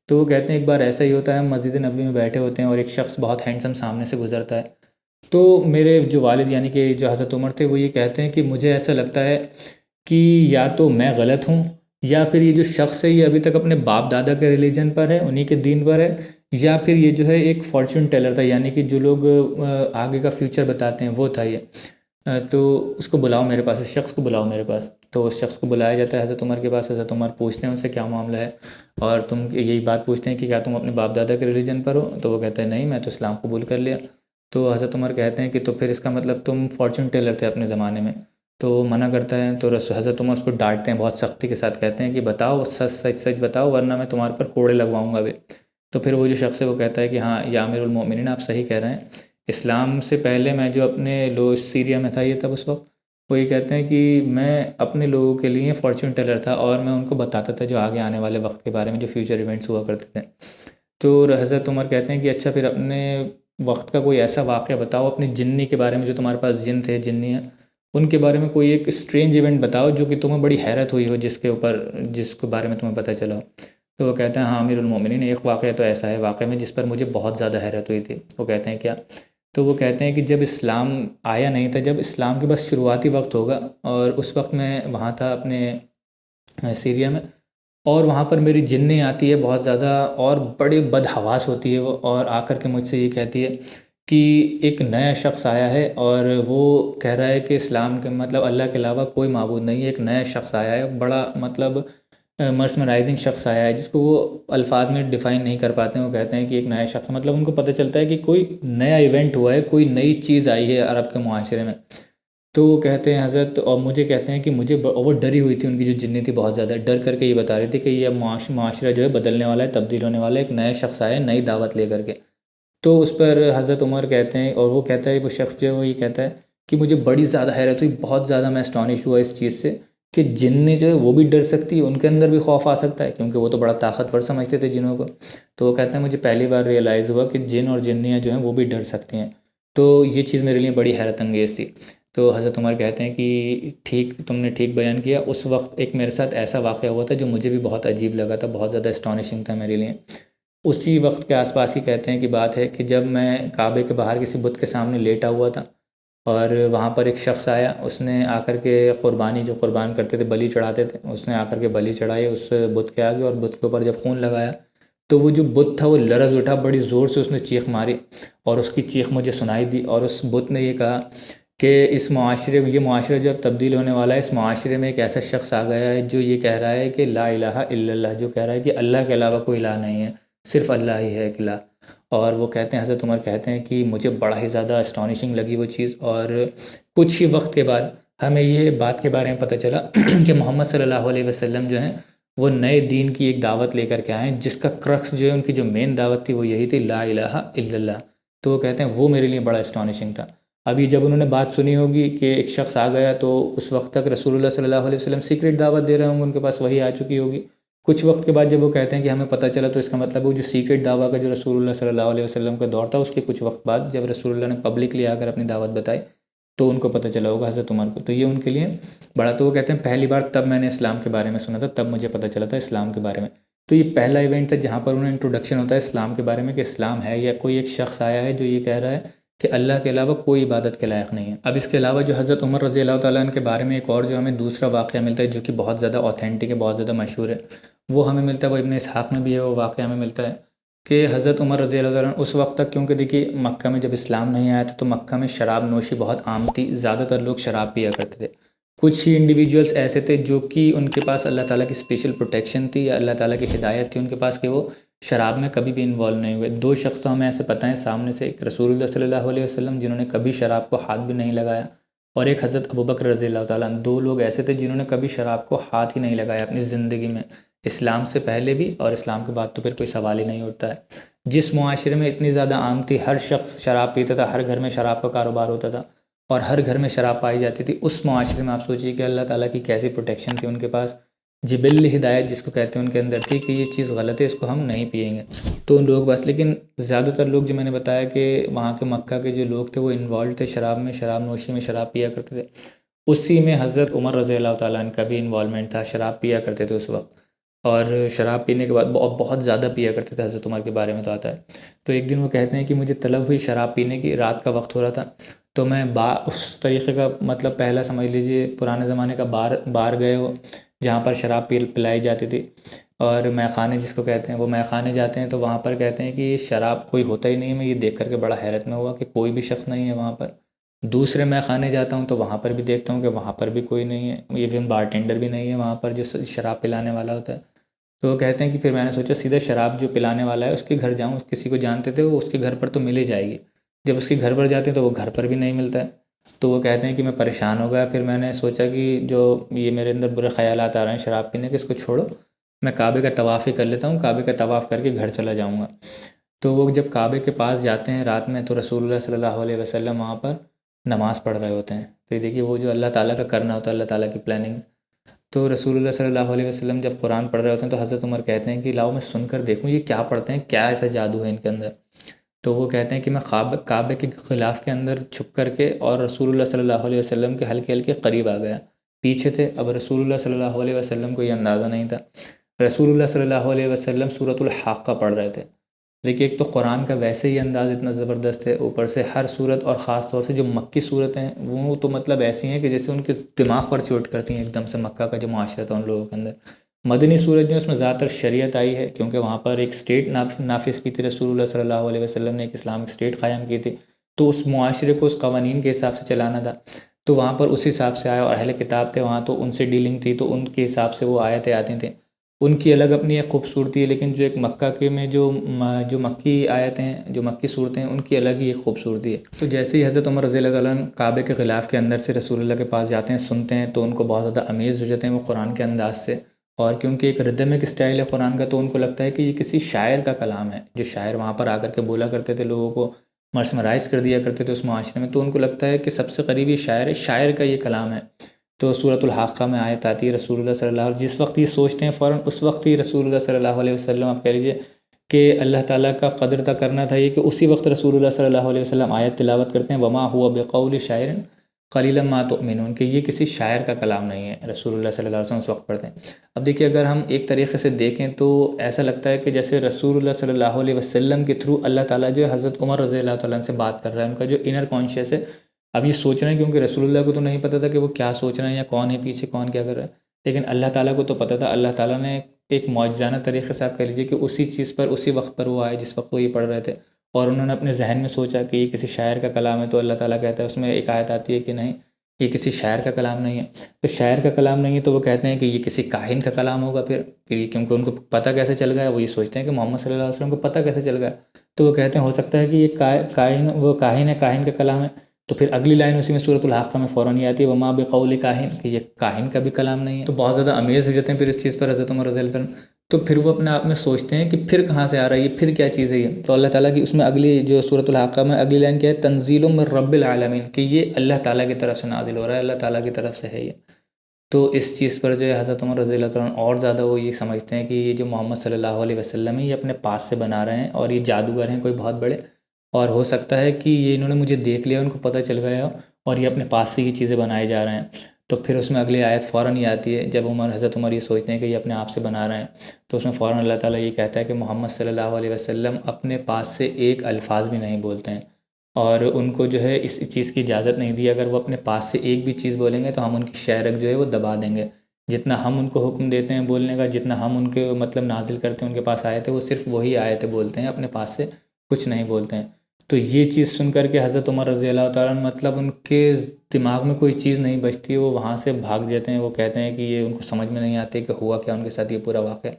तो वो कहते हैं एक बार ऐसा ही होता है, हम मस्जिद नबवी में बैठे होते हैं और एक शख्स बहुत हैंडसम सामने से गुजरता है, तो मेरे जो वालिद यानी कि जो हज़रत उमर थे वो ये कहते हैं कि मुझे ऐसा लगता है कि या तो मैं गलत हूँ, या फिर ये जो शख्स है ये अभी तक अपने बाप दादा के रिलीजन पर है, उन्हीं के दीन पर है, या फिर ये जो है एक फॉर्चून टेलर था, यानी कि जो लोग आगे का फ्यूचर बताते हैं वो था ये। तो उसको बुलाओ मेरे पास, इस शख्स को बुलाओ मेरे पास। तो उस शख्स को बुलाया जाता है हज़रत उमर के पास। हज़रत उमर पूछते हैं उनसे क्या मामला है, और तुम यही बात पूछते हैं कि क्या तुम अपने बाप दादा के रिलीजन पर हो। तो वो कहते हैं नहीं, मैं तो इस्लाम कबूल कर लिया। तो हज़रत उमर कहते हैं कि तो फिर इसका मतलब तुम फॉर्चून टेलर थे अपने ज़माने में। तो वो मना करता है, तो हज़रत उमर उसको डांटते हैं बहुत सख्ती के साथ, कहते हैं कि बताओ, सच सच सच बताओ, वरना मैं तुम्हारे पर कोड़े लगवाऊंगा अभी। तो फिर वो जो शख्स है वो कहता है कि हाँ या अमीरुल मोमिनीन, आप सही कह रहे हैं, इस्लाम से पहले मैं जो अपने सीरिया में था ये तब उस वक्त, वो ये कहते हैं कि मैं अपने लोगों के लिए फॉर्च्यून टेलर था और मैं उनको बताता था जो आगे आने वाले वक्त के बारे में, जो फ्यूचर इवेंट्स हुआ करते थे। तो हज़रत उमर कहते हैं कि अच्छा फिर अपने वक्त का कोई ऐसा वाक़या बताओ अपनी जिन्नी के बारे में, जो तुम्हारे पास जिन थे, जिन्नी हैं, उनके बारे में कोई एक स्ट्रेंज इवेंट बताओ जो कि तुम्हें बड़ी हैरत हुई हो, जिसके बारे में तुम्हें पता चला हो। तो वो कहते हैं हाँ अमीरुल मोमिनीन, एक वाक़या तो ऐसा है वाक़या में जिस पर मुझे बहुत ज़्यादा हैरत हुई थी। वो कहते हैं क्या? तो वो कहते हैं कि जब इस्लाम आया नहीं था, जब इस्लाम के बस शुरुआती वक्त होगा, और उस वक्त मैं वहाँ था अपने सीरिया में, और वहाँ पर मेरी जिन्नी आती है बहुत ज़्यादा और बड़ी बदहवास होती है वो, और आकर के मुझसे ये कहती है कि एक नया शख्स आया है और वो कह रहा है कि इस्लाम के मतलब अल्लाह के अलावा कोई माबूद नहीं है, एक नया शख्स आया है, बड़ा मतलब मर्समराइजिंग शख्स आया है, जिसको वो अल्फाज में डिफ़ाइन नहीं कर पाते हैं। वो कहते हैं कि एक नया शख्स, मतलब उनको पता चलता है कि कोई नया इवेंट हुआ है, कोई नई चीज़ आई है अरब के मुआशरे में। तो वो कहते हैं हज़रत, और मुझे कहते हैं कि वो डरी हुई थी, उनकी जो जिन्नी थी बहुत ज़्यादा डर करके ये बता रही थी कि ये माशरा जो है बदलने वाला है, तब्दील होने वाला है, एक नया शख्स आया है नई दावत ले करके। तो उस पर हज़रत उमर कहते हैं, और वो कहता है, वो शख्स जो है वो ये कहता है कि मुझे बड़ी ज़्यादा हैरत हुई, बहुत ज़्यादा मैं एस्टॉनिश हुआ इस चीज़ से कि जिन्नी जो है वो भी डर सकती है, उनके अंदर भी खौफ आ सकता है, क्योंकि वो तो बड़ा ताकतवर समझते थे जिनों को। तो वो कहते हैं मुझे पहली बार रियलाइज़ हुआ कि जिन और जिन्नियाँ जो हैं वो भी डर सकती हैं। तो ये चीज़ मेरे लिए बड़ी हैरत अंगेज़ थी। तो हज़रत उमर कहते हैं कि ठीक, तुमने ठीक बयान किया। उस वक्त एक मेरे साथ ऐसा वाक़या हुआ था जो मुझे भी बहुत अजीब लगा था, बहुत ज़्यादा एस्टॉनिशिंग था मेरे लिए। उसी वक्त के आसपास ही कहते हैं कि बात है कि जब मैं काबे के बाहर किसी बुत के सामने लेटा हुआ था, और वहाँ पर एक शख्स आया, उसने आकर के क़ुरबानी जो क़ुरबान करते थे, बलि चढ़ाते थे, उसने आकर के बलि चढ़ाई उस बुत के आगे, और बुत के ऊपर जब खून लगाया तो वो जो बुत था वो लरज़ उठा, बड़ी ज़ोर से उसने चीख मारी, और उसकी चीख मुझे सुनाई दी, और उस बुत ने ये कहा कि इस मुआशरे, ये मुआशरा जो अब तब्दील होने वाला है, इस मुआशरे में एक ऐसा शख्स आ गया है जो ये कह रहा है कि ला इलाहा इल्लल्लाह, जो कह रहा है कि अल्लाह के अलावा कोई इलाह नहीं है, सिर्फ़ अल्लाह ही है अकेला। और वो कहते हैं, हज़रत उमर कहते हैं कि मुझे बड़ा ही ज़्यादा एस्टॉनिशिंग लगी वो चीज़। और कुछ ही वक्त के बाद हमें ये बात के बारे में पता चला कि मोहम्मद सल्लल्लाहु अलैहि वसल्लम जो हैं वो नए दीन की एक दावत लेकर के आए हैं, जिसका क्रक्स जो है, उनकी जो मेन दावत थी वो यही थी, ला इलाहा इल्लल्लाह। तो वो कहते हैं वो मेरे लिए बड़ा एस्टॉनिशिंग था। अभी जब उन्होंने बात सुनी होगी कि एक शख्स आ गया, तो उस वक्त तक रसूलुल्लाह सल्लल्लाहु अलैहि वसल्लम सीक्रेट दावत दे रहे होंगे, उनके पास वही आ चुकी होगी। कुछ वक्त के बाद जब वो कहते हैं कि हमें पता चला, तो इसका मतलब वो जो सीक्रेट दावा का जो रसूलुल्लाह सल्लल्लाहु अलैहि वसल्लम का दौर था, उसके कुछ वक्त बाद जब रसूलुल्लाह ने पब्लिकली आकर अपनी दावत बताई, तो उनको पता चला होगा हज़रत उमर को। तो ये उनके लिए बड़ा, तो वो कहते हैं पहली बार तब मैंने इस्लाम के बारे में सुना था, तब मुझे पता चला था इस्लाम के बारे में। तो ये पहला इवेंट था जहाँ पर उन्हें इंट्रोडक्शन होता है इस्लाम के बारे में, कि इस्लाम है, या कोई एक शख्स आया है जो ये कह रहा है कि अल्लाह के अलावा कोई इबादत के लायक नहीं है। अब इसके अलावा जो हज़रत उमर रज़ी अल्लाह ताला अन्हु के बारे में एक और जो हमें दूसरा वाक़या मिलता है, जो कि बहुत ज़्यादा ऑथेंटिक है, बहुत ज़्यादा मशहूर है, वो हमें मिलता है, वो इब्न इसहाक़ में भी है, वो वाक़या हमें मिलता है कि हज़रत उमर रज़ी अल्लाह ताला अन्हु उस वक्त तक, क्योंकि देखिए मक्का में जब इस्लाम नहीं आया था तो मक्का में शराब नोशी बहुत आम थी, ज़्यादातर लोग शराब पिया करते थे। कुछ ही इंडिविजुअल्स ऐसे थे जो कि उनके पास अल्लाह ताला की स्पेशल प्रोटेक्शन थी, या अल्लाह ताला की हिदायत थी उनके पास, कि वो शराब में कभी भी इन्वॉल्व नहीं हुए। दो शख्स तो हमें ऐसे पता है सामने से, एक रसूलुल्लाह सल्लल्लाहु अलैहि वसल्लम जिन्होंने कभी शराब को हाथ भी नहीं लगाया, और एक हज़रत अबू बकर रज़ी अल्लाह ताला अन्हु। दो लोग ऐसे थे जिन्होंने कभी शराब को हाथ ही नहीं लगाया अपनी ज़िंदगी में, इस्लाम से पहले भी, और इस्लाम के बाद तो फिर कोई सवाल ही नहीं उठता है। जिस मुआशरे में इतनी ज़्यादा आम थी, हर शख्स शराब पीता था, हर घर में शराब का कारोबार होता था, और हर घर में शराब पाई जाती थी, उस मुआशरे में आप सोचिए कि अल्लाह ताला की कैसी प्रोटेक्शन थी उनके पास। जिबिल्ल हिदायत जिसको कहते हैं उनके अंदर थी कि ये चीज़ गलत है, इसको हम नहीं पिएंगे। तो उन लोग बस, लेकिन ज़्यादातर लोग जो मैंने बताया कि वहाँ के मक्का के जो लोग थे वो इन्वॉल्व थे शराब में, शराब नोशी में, शराब पिया करते थे। उसी में हज़रत उमर रज़ी अल्लाह ताला अन्हु का भी इन्वॉल्वमेंट था, शराब पिया करते थे उस वक्त, और शराब पीने के बाद बहुत ज़्यादा पिया करते थे। हज़रत उमर के बारे में तो आता है। तो एक दिन वो कहते हैं कि मुझे तलब हुई शराब पीने की, रात का वक्त हो रहा था, तो मैं उस तरीक़े का, मतलब पहला समझ लीजिए पुराने ज़माने का बार गए हो जहाँ पर शराब पिलाई जाती थी, और मैख़ाने जिसको कहते हैं, वो मैख़ाने जाते हैं, तो वहाँ पर कहते हैं कि शराब कोई होता ही नहीं है। मैं ये देख करके बड़ा हैरत में हुआ कि कोई भी शख्स नहीं है वहाँ पर। दूसरे मैख़ाने जाता हूँ तो वहाँ पर भी देखता हूँ कि वहाँ पर भी कोई नहीं है, इवन बारटेंडर भी नहीं है वहाँ पर जो शराब पिलाने वाला होता है। तो वो कहते हैं कि फिर मैंने सोचा सीधा शराब जो पिलाने वाला है उसके घर जाऊँ, किसी को जानते थे वो, उसके घर पर तो मिल ही जाएगी। जब उसके घर पर जाते हैं तो वो घर पर भी नहीं मिलता है। तो वो कहते हैं कि मैं परेशान हो गया। फिर मैंने सोचा कि जो ये मेरे अंदर बुरे ख़यालात आ रहे हैं शराब पीने के, इसको छोड़ो मैं काबे का तवाफ़ ही कर लेता हूँ, काबे का तवाफ़ करके घर चला जाऊँगा। तो वो जब काबे के पास जाते हैं रात में, तो रसूलुल्लाह सल्लल्लाहु अलैहि वसल्लम वहाँ पर नमाज़ पढ़ रहे होते हैं। तो ये देखिए वो जो अल्लाह ताला का करना होता है, अल्लाह ताला की प्लानिंग। तो रसूलुल्लाह सल्लल्लाहु अलैहि वसल्लम जब कुरान पढ़ रहे होते हैं तो हज़रत उमर कहते हैं कि लाओ मैं सुनकर देखूँ ये क्या पढ़ते हैं, क्या ऐसा जादू है इनके अंदर। तो वो कहते हैं कि मैं काबे के ख़िलाफ़ के अंदर छुप करके और रसूलुल्लाह सल्लल्लाहु अलैहि वसल्लम के हल्के हल्के करीब आ गया। पीछे थे, अब रसूलुल्लाह सल्लल्लाहु अलैहि वसल्लम को ये अंदाज़ा नहीं था। रसूलुल्लाह सल्लल्लाहु अलैहि वसल्लम सूरतुल हाक़्क़ा पढ़ रहे थे। देखिए एक तो कुरान का वैसे ही अंदाज़ इतना ज़बरदस्त है, ऊपर से हर सूरत और ख़ास तौर से जो मक्की सूरतें हैं वो तो मतलब ऐसी हैं कि जैसे उनके दिमाग पर चोट करती हैं एकदम से। मक्का का जो माशरा था उन लोगों के अंदर। मदनी सूरत जो उसमें ज़्यादातर शरीयत आई है, क्योंकि वहाँ पर एक स्टेट नाफिज़ की थी, रसूलुल्लाह सल्लल्लाहु अलैहि वसल्लम ने एक इस्लामिक स्टेट क़ायम की थी, तो उस मुआशरे को उस कवानीन के हिसाब से चलाना था। तो वहाँ पर उस हिसाब से आया, और अहले किताब थे वहाँ, तो उनसे डीलिंग थी, तो उनके हिसाब से वो आयतें आती थी। उनकी अलग अपनी एक खूबसूरती है, लेकिन जो एक मक्का के में जो मक्की आयतें हैं, जो मक्की सूरतें हैं, उनकी अलग ही एक खूबसूरती है। तो जैसे ही हज़रत उमर रज़ियल्लाहु ताला अन्हु काबे के ख़िलाफ़ के अंदर से रसूलुल्लाह के पास जाते हैं, सुनते हैं, तो उनको बहुत ज़्यादा अमेज़ हो जाते हैं वो कुरान के अंदाज़ से। और क्योंकि एक रिदमिक स्टाइल है कुरान का, तो उनको लगता है कि ये किसी शायर का कलाम है। जो शायर वहाँ पर आकर के बोला करते थे, लोगों को मर्समराइज़ कर दिया करते थे उस मुआशरे में, तो उनको लगता है कि सबसे करीब ये शायर है, शायर का ये कलाम है। तो सूरतुल हाक़्क़ा में आयत आती है, रसूलुल्लाह सल्लल्लाहु, जिस वक्त ये सोचते हैं फ़ौरन उस वक्त ही रसूलुल्लाह सल्लल्लाहु अलैहि वसल्लम, आप कह लीजिए कि अल्लाह ताला का क़द्र था करना था ये कि उसी वक्त रसूलुल्लाह सल्लल्लाहु अलैहि वसल्लम आयत तिलावत करते हैं, वमा हुआ बिक़ौलि शायरिन क़लीलन मा तुअमिनून, कि ये किसी शायर का कलाम नहीं है। रसूलुल्लाह सल्लल्लाहु अलैहि वसल्लम उस वक्त पढ़ते हैं। अब देखिए अगर हम एक तरीक़े से देखें तो ऐसा लगता है कि जैसे रसूलुल्लाह सल्लल्लाहु अलैहि वसल्लम के थ्रू अल्लाह ताला जो है हज़रत उमर रज़ियल्लाहु ताला अन्हु से बात कर रहा है, उनका जो इनर कॉन्शियस है। अब ये सोच रहे हैं, क्योंकि रसूलुल्लाह को तो नहीं पता था कि वो क्या सोच रहे हैं या कौन है पीछे, कौन क्या कर रहा है, लेकिन अल्लाह ताला को तो पता था। अल्लाह ताला ने एक मौजज़ाना तरीक़े से, आप कह लीजिए कि उसी चीज़ पर उसी वक्त पर वो आए जिस वक्त वो ये पढ़ रहे थे, और उन्होंने अपने जहन में सोचा कि ये किसी शायर का कलाम है। तो अल्लाह ताला कहता है, उसमें एक आयत आती है कि नहीं, ये किसी शायर का कलाम नहीं है। तो शायर का कलाम नहीं है तो वो कहते हैं कि ये किसी काहिन का कलाम होगा। फिर ये क्योंकि उनको पता कैसे चल गया, वो ये सोचते हैं कि मोहम्मद सल्लल्लाहु अलैहि वसल्लम को पता कैसे चल गया, तो वो कहते हैं हो सकता है कि ये काहिन, वो काहिन है, काहिन का कलाम है। तो फिर अगली लाइन उसी में सूरतुल हाक़्क़ा में फ़ौरन ही आती है, वमा बिक़ौलि काहिन, कि ये काहिन का भी कलाम नहीं है। तो बहुत ज़्यादा अमेज़ हो जाते हैं फिर इस चीज़ पर हज़रत उमर रज़ियल्लाहु अन्हु। तो फिर वो अपने आप में सोचते हैं कि फिर कहाँ से आ रहा है ये, फिर क्या चीज़ है ये। तो अल्लाह ताला की उसमें अगली जो सूरतुल हाक़्क़ा में अगली लाइन क्या है, तंज़ीलुम मिर रब्बिल आलमीन, कि ये अल्लाह ताला की तरफ से नाज़िल हो रहा है, अल्लाह ताला की तरफ से है ये। तो इस चीज़ पर जो है हज़रत उमर रज़ियल्लाहु अन्हु और ज़्यादा वो ये समझते हैं कि ये जो मोहम्मद सल्लल्लाहु अलैहि वसल्लम है, ये अपने पास से बना रहे हैं, और ये जादूगर हैं कोई बहुत बड़े, और हो सकता है कि ये इन्होंने मुझे देख लिया, उनको पता चल गया हो, और ये अपने पास से ये चीज़ें बनाए जा रहे हैं। तो फिर उसमें अगली आयत फ़ौरन ही आती है, जब हज़रत उमर ये सोचते हैं कि ये अपने आप से बना रहे हैं, तो उसमें फ़ौरन अल्लाह ताला ये कहता है कि मोहम्मद सल्लल्लाहु अलैहि वसल्लम अपने पास से एक अल्फ़ाज़ भी नहीं बोलते हैं, और उनको जो है इस चीज़ की इजाज़त नहीं दी। अगर वो अपने पास से एक भी चीज़ बोलेंगे तो हम उनकी शहरक जो है वो दबा देंगे। जितना हम उनको हुक्म देते हैं बोलने का, जितना हम उनके मतलब नाजिल करते हैं उनके पास आए थे, वो सिर्फ़ वही आयतें बोलते हैं, अपने पास से कुछ नहीं बोलते हैं। तो ये चीज़ सुन कर के हज़रत उमर रज़ियल्लाहु ताला अन्हु, मतलब उनके दिमाग में कोई चीज़ नहीं बचती, वो वहाँ से भाग जाते हैं। वो कहते हैं कि ये उनको समझ में नहीं आते कि हुआ क्या उनके साथ ये पूरा वाक़या।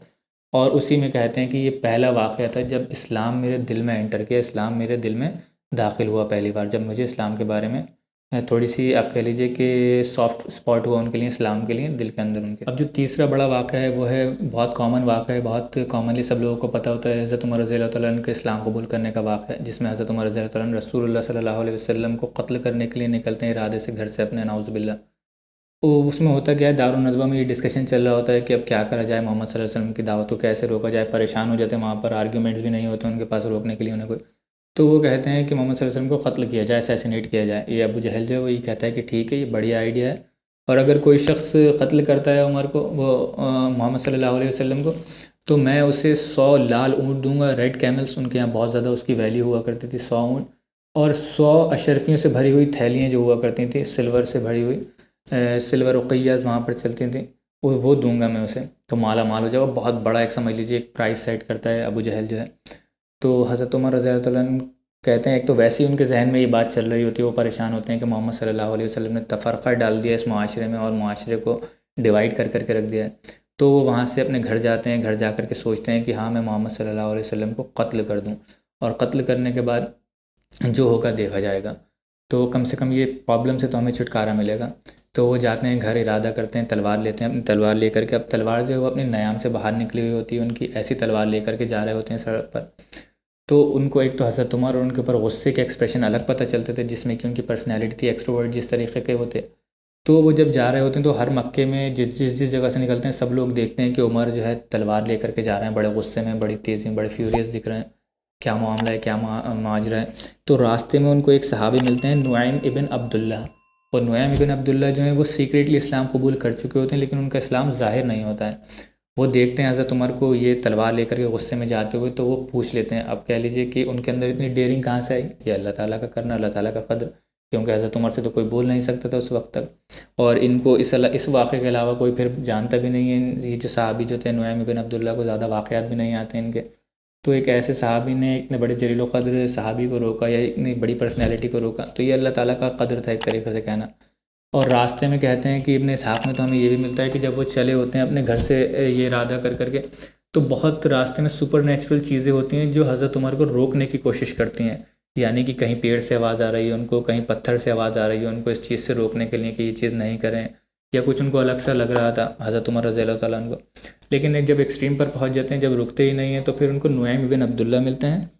और उसी में कहते हैं कि ये पहला वाक़या था जब इस्लाम मेरे दिल में एंटर किया, इस्लाम मेरे दिल में दाखिल हुआ पहली बार, जब मुझे इस्लाम के बारे में थोड़ी सी, आप कह लीजिए कि सॉफ्ट स्पॉट हुआ उनके लिए, इस्लाम के लिए दिल के अंदर उनके। अब जो तीसरा बड़ा वाक़या है वो है बहुत कॉमन वाक़या है, बहुत कॉमनली सब लोगों को पता होता है, हज़रत उमर रज़ियल्लाहु ताला अन्हु के इस्लाम कबूल करने का वाक़या, जिसमें हज़रत उमर रज़ियल्लाहु ताला अन्हु रसूलुल्लाह सल्लल्लाहु अलैहि वसल्लम को कत्ल करने के लिए निकलते हैं इरादे से घर से अपने, नाउज़ुबिल्लाह। तो उसमें होता क्या है, दारुन नदवा में ये डिस्कशन चल रहा होता है कि अब क्या करा जाए, मोहम्मद सल्लल्लाहु अलैहि वसल्लम की दावत को कैसे रोका जाए। परेशान हो जाते हैं, वहाँ पर आर्ग्यूमेंट्स भी नहीं होते उनके पास रोकने के लिए उन्हें कोई। तो वो कहते हैं कि मोहम्मद सल्लल्लाहु अलैहि वसल्लम को कत्ल किया जाए, असैसिनेट किया जाए। ये अबू जहल जो है वो ये कहता है कि ठीक है, ये बढ़िया आइडिया है, और अगर कोई शख्स कत्ल करता है उमर को, वो मोहम्मद सल्लल्लाहु अलैहि वसल्लम को, तो मैं उसे 100 लाल ऊँट दूंगा, रेड कैमल्स, उनके यहाँ बहुत ज़्यादा उसकी वैल्यू हुआ करती थी, 100 ऊँट, और 100 अशरफियों से भरी हुई थैलियाँ जो हुआ करती थी, सिल्वर से भरी हुई, सिल्वर उक़ैयाज़ वहाँ पर चलती थी, वो दूंगा मैं उसे, तो माला माल हो जाएगा। बहुत बड़ा एक समझ लीजिए एक प्राइस सेट करता है अबू जहल जो है। तो हज़रत उमर रज़ियल्लाहु ताला अन्हु कहते हैं, एक तो वैसे ही उनके जहन में ये बात चल रही होती है, वो परेशान होते हैं कि मोहम्मद सल्लल्लाहु अलैहि वसल्लम ने तफ़रक़ा डाल दिया इस मुआशरे में, और मुआशरे को डिवाइड कर करके रख दिया है। तो वो वहाँ से अपने घर जाते हैं, घर जा कर के सोचते हैं कि हाँ, मैं मोहम्मद सल्लल्लाहु अलैहि वसल्लम को कत्ल कर दूँ, और कत्ल करने के बाद जो होगा देखा जाएगा, तो कम से कम ये प्रॉब्लम से तो हमें छुटकारा मिलेगा। तो वो जाते हैं घर, इरादा करते हैं, तलवार लेते हैं, अपनी तलवार लेकर के। अब तलवार जो है वो अपनी नयाम से बाहर निकली हुई होती है, उनकी ऐसी तलवार लेकर के जा रहे होते हैं सड़क पर। तो उनको एक तो हज़रत उमर और उनके ऊपर गुस्से के एक्सप्रेशन अलग पता चलते थे, जिसमें कि उनकी पर्सनैलिटी थी, एक्सट्रोवर्ट जिस तरीके के होते। तो वो जब जा रहे होते हैं तो हर मक्के में जिस जगह से निकलते हैं सब लोग देखते हैं कि उमर जो है तलवार लेकर के जा रहे हैं, बड़े गुस्से में, बड़ी तेज़ी में, बड़े फ्यूरियस दिख रहे हैं, क्या मामला है, क्या माजरा है। तो रास्ते में उनको एक सहाबी मिलते हैं, नुआइम इबन अब्दुल्ला। और नुआइम इबन अब्दुल्ला जो है वो सीक्रेटली इस्लाम कबूल कर चुके होते हैं, लेकिन उनका इस्लाम ज़ाहिर नहीं होता है। वो देखते हैं हज़रत उमर को ये तलवार लेकर के गुस्से में जाते हुए, तो वो पूछ लेते हैं। अब कह लीजिए कि उनके अंदर इतनी डेयरिंग कहाँ से आई, ये अल्लाह ताला का करना, अल्लाह ताला का क़द्र, क्योंकि हज़रत उमर से तो कोई बोल नहीं सकता था उस वक्त तक। और इनको इस वाक़े के अलावा कोई फिर जानता भी नहीं है। ये जो सहाबी जो थे नुआइम इबन अब्दुल्ला को ज़्यादा वाक़यात भी नहीं आते इनके। तो एक ऐसे सहाबी ने इतने बड़े जलील क़द्र सहाबी को रोका, या इतनी बड़ी पर्सनैलिटी को रोका, तो ये अल्लाह ताला का क़द्र था एक तरीक़े से कहना। और रास्ते में कहते हैं कि इब्न इसहाक़ में तो हमें ये भी मिलता है कि जब वो चले होते हैं अपने घर से ये इरादा कर करके, तो बहुत रास्ते में सुपर नेचुरल चीज़ें होती हैं जो हज़रत उमर को रोकने की कोशिश करती हैं। यानी कि कहीं पेड़ से आवाज़ आ रही है उनको, कहीं पत्थर से आवाज़ आ रही है उनको, इस चीज़ से रोकने के लिए कि ये चीज़ नहीं करें, या कुछ उनको अलग सा लग रहा था हज़रत उमर रज़ी अल्लाह तआला अन्हु को। लेकिन जब एक्सट्रीम पर पहुँच जाते हैं, जब रुकते ही नहीं हैं, तो फिर उनको नुआइम इबन अब्दुल्ला मिलते हैं।